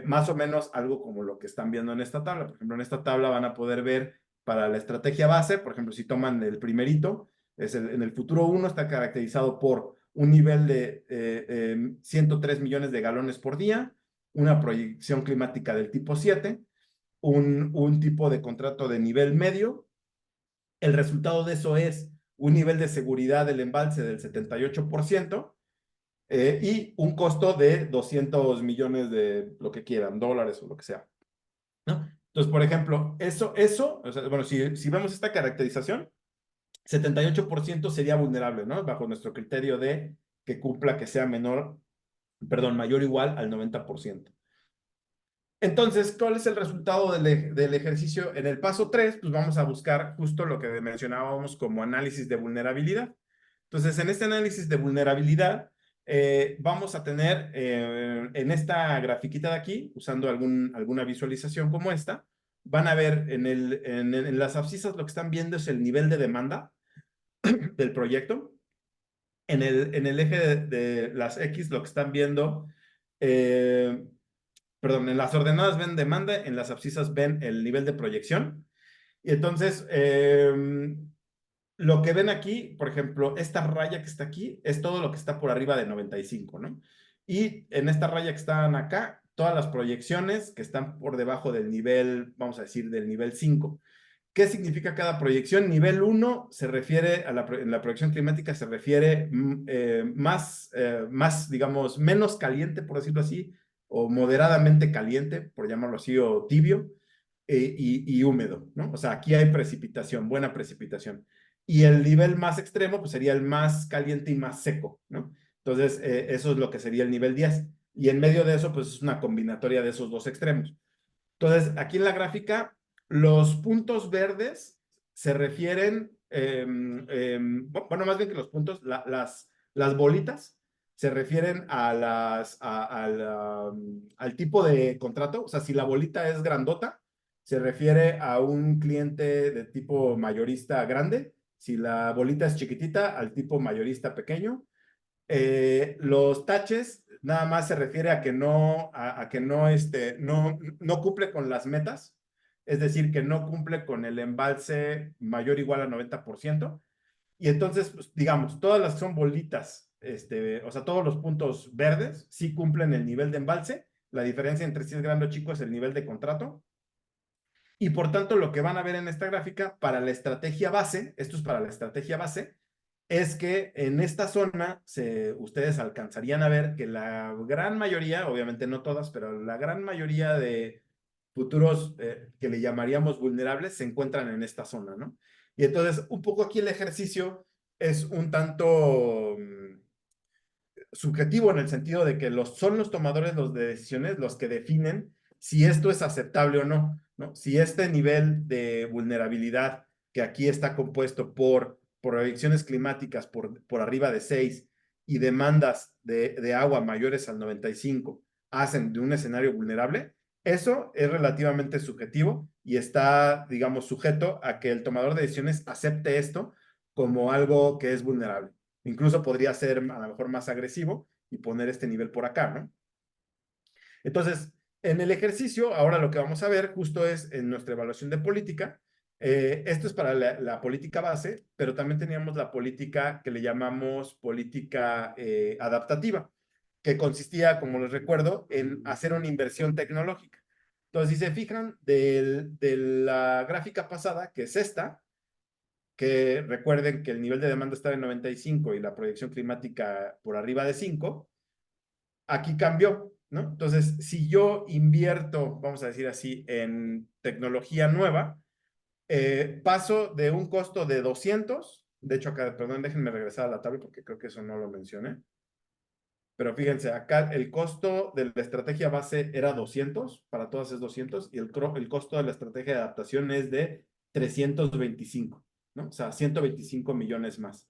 Más o menos algo como lo que están viendo en esta tabla. Por ejemplo, en esta tabla van a poder ver para la estrategia base, por ejemplo, si toman el primerito, en el futuro 1 está caracterizado por un nivel de 103 millones de galones por día, una proyección climática del tipo 7, un tipo de contrato de nivel medio. El resultado de eso es un nivel de seguridad del embalse del 78%, y un costo de 200 millones de lo que quieran, dólares o lo que sea, ¿no? Entonces, por ejemplo, o sea, bueno, si vemos esta caracterización, 78% sería vulnerable, ¿no? Bajo nuestro criterio de que cumpla que sea mayor o igual al 90%. Entonces, ¿cuál es el resultado del ejercicio? En el paso 3, pues vamos a buscar justo lo que mencionábamos como análisis de vulnerabilidad. Entonces, en este análisis de vulnerabilidad, vamos a tener en esta grafiquita de aquí, usando alguna visualización como esta, van a ver en las abscisas lo que están viendo es el nivel de demanda del proyecto. en el eje de las X, lo que están viendo, perdón, en las ordenadas ven demanda, en las abscisas ven el nivel de proyección. Y entonces, lo que ven aquí, por ejemplo, esta raya que está aquí, es todo lo que está por arriba de 95, ¿no? Y en esta raya que están acá, todas las proyecciones que están por debajo del nivel, vamos a decir, del nivel 5. ¿Qué significa cada proyección? Nivel 1 se refiere en la proyección climática se refiere más, digamos, menos caliente, por decirlo así, o moderadamente caliente, por llamarlo así, o tibio, y húmedo, ¿no? O sea, aquí hay precipitación, buena precipitación. Y el nivel más extremo, pues sería el más caliente y más seco, ¿no? Entonces, eso es lo que sería el nivel 10. Y en medio de eso, pues es una combinatoria de esos dos extremos. Entonces, aquí en la gráfica, los puntos verdes se refieren, bueno, más bien que los puntos, las bolitas se refieren al tipo de contrato. O sea, si la bolita es grandota, se refiere a un cliente de tipo mayorista grande. Si la bolita es chiquitita, al tipo mayorista pequeño. Los taches nada más se refiere a que no cumple con las metas, es decir, que no cumple con el embalse mayor o igual a 90%. Y entonces, pues, digamos, todas las que son bolitas, o sea, todos los puntos verdes sí cumplen el nivel de embalse. La diferencia entre si es grande o chico es el nivel de contrato. Y por tanto, lo que van a ver en esta gráfica para la estrategia base, esto es para la estrategia base, es que en esta zona ustedes alcanzarían a ver que la gran mayoría, obviamente no todas, pero la gran mayoría de futuros que le llamaríamos vulnerables se encuentran en esta zona, ¿no? Y entonces, un poco aquí el ejercicio es un tanto subjetivo en el sentido de que son los tomadores de decisiones los que definen si esto es aceptable o no, ¿no? Si este nivel de vulnerabilidad que aquí está compuesto por proyecciones climáticas por arriba de 6 y demandas de agua mayores al 95 hacen de un escenario vulnerable, eso es relativamente subjetivo y está, digamos, sujeto a que el tomador de decisiones acepte esto como algo que es vulnerable. Incluso podría ser a lo mejor más agresivo y poner este nivel por acá, ¿no? Entonces, en el ejercicio, ahora lo que vamos a ver justo es en nuestra evaluación de política. Esto es para la política base, pero también teníamos la política que le llamamos política adaptativa, que consistía, como les recuerdo, en hacer una inversión tecnológica. Entonces, si se fijan de la gráfica pasada, que es esta, que recuerden que el nivel de demanda estaba en 95 y la proyección climática por arriba de 5, aquí cambió, ¿no? Entonces, si yo invierto, vamos a decir así, en tecnología nueva, paso de un costo de 200, de hecho acá, perdón, déjenme regresar a la tabla porque creo que eso no lo mencioné, pero fíjense, acá el costo de la estrategia base era 200, para todas es 200, y el costo de la estrategia de adaptación es de 325, ¿no? O sea, 125 millones más.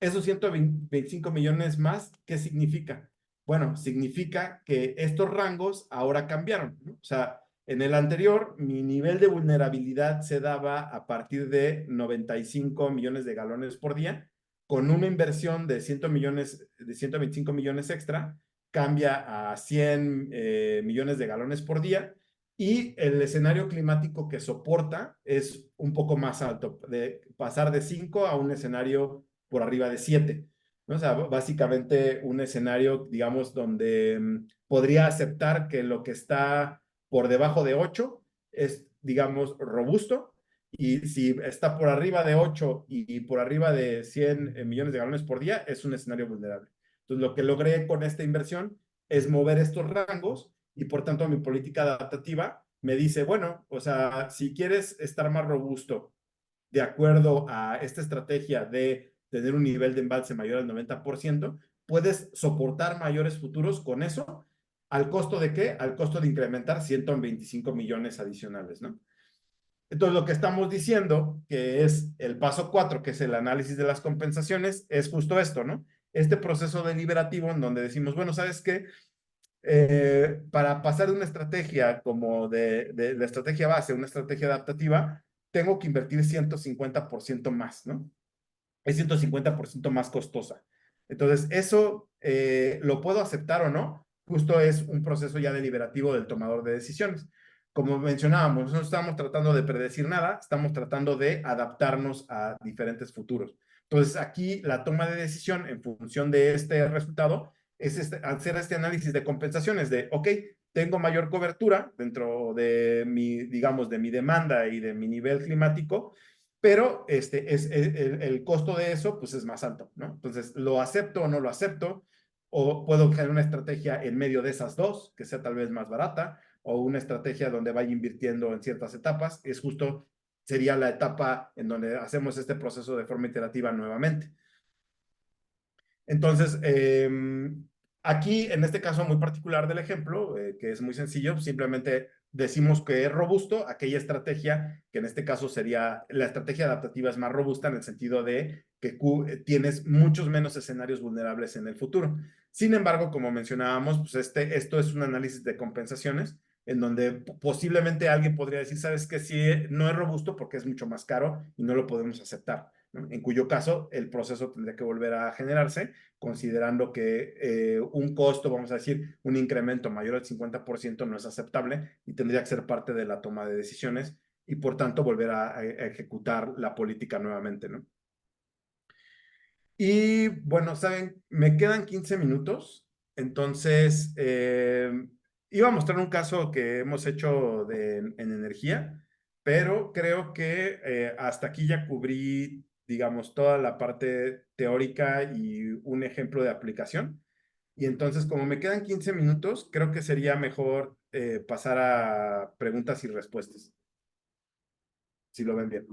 Esos 125 millones más, ¿qué significa? Bueno, significa que estos rangos ahora cambiaron, ¿no? O sea, en el anterior, mi nivel de vulnerabilidad se daba a partir de 95 millones de galones por día, con una inversión de 100 millones, de 125 millones extra, cambia a 100 millones de galones por día, y el escenario climático que soporta es un poco más alto, de pasar de 5 a un escenario por arriba de 7, ¿no? O sea, básicamente un escenario, digamos, donde podría aceptar que lo que está por debajo de 8 es, digamos, robusto, y si está por arriba de 8 y por arriba de 100 millones de galones por día, es un escenario vulnerable. Entonces, lo que logré con esta inversión es mover estos rangos y por tanto mi política adaptativa me dice, bueno, o sea, si quieres estar más robusto de acuerdo a esta estrategia de tener un nivel de embalse mayor al 90%, puedes soportar mayores futuros con eso. ¿Al costo de qué? Al costo de incrementar 125 millones adicionales, ¿no? Entonces, lo que estamos diciendo, que es el paso 4, que es el análisis de las compensaciones, es justo esto, ¿no? Este proceso deliberativo en donde decimos, bueno, ¿sabes qué? Para pasar de una estrategia como de la estrategia base a una estrategia adaptativa, tengo que invertir 150% más, ¿no? Es 150% más costosa. Entonces, eso lo puedo aceptar o no, justo es un proceso ya deliberativo del tomador de decisiones. Como mencionábamos, no estamos tratando de predecir nada, estamos tratando de adaptarnos a diferentes futuros. Entonces, aquí la toma de decisión en función de este resultado es hacer este análisis de compensaciones de, ok, tengo mayor cobertura dentro de mi, digamos, de mi demanda y de mi nivel climático, pero el costo de eso pues es más alto, ¿no? Entonces, ¿lo acepto o no lo acepto? O puedo generar una estrategia en medio de esas dos, que sea tal vez más barata, o una estrategia donde vaya invirtiendo en ciertas etapas. Es justo, sería la etapa en donde hacemos este proceso de forma iterativa nuevamente. Entonces, aquí, en este caso muy particular del ejemplo, que es muy sencillo, simplemente decimos que es robusto aquella estrategia, que en este caso sería, la estrategia adaptativa es más robusta en el sentido de que tienes muchos menos escenarios vulnerables en el futuro. Sin embargo, como mencionábamos, pues esto es un análisis de compensaciones, en donde posiblemente alguien podría decir, sabes que sí, no es robusto porque es mucho más caro y no lo podemos aceptar, ¿no? En cuyo caso el proceso tendría que volver a generarse, considerando que un costo, vamos a decir, un incremento mayor al 50% no es aceptable y tendría que ser parte de la toma de decisiones y por tanto volver a ejecutar la política nuevamente, ¿no? Y bueno, saben, me quedan 15 minutos, entonces iba a mostrar un caso que hemos hecho en energía, pero creo que hasta aquí ya cubrí, digamos, toda la parte teórica y un ejemplo de aplicación. Y entonces, como me quedan 15 minutos, creo que sería mejor pasar a preguntas y respuestas, si lo ven bien.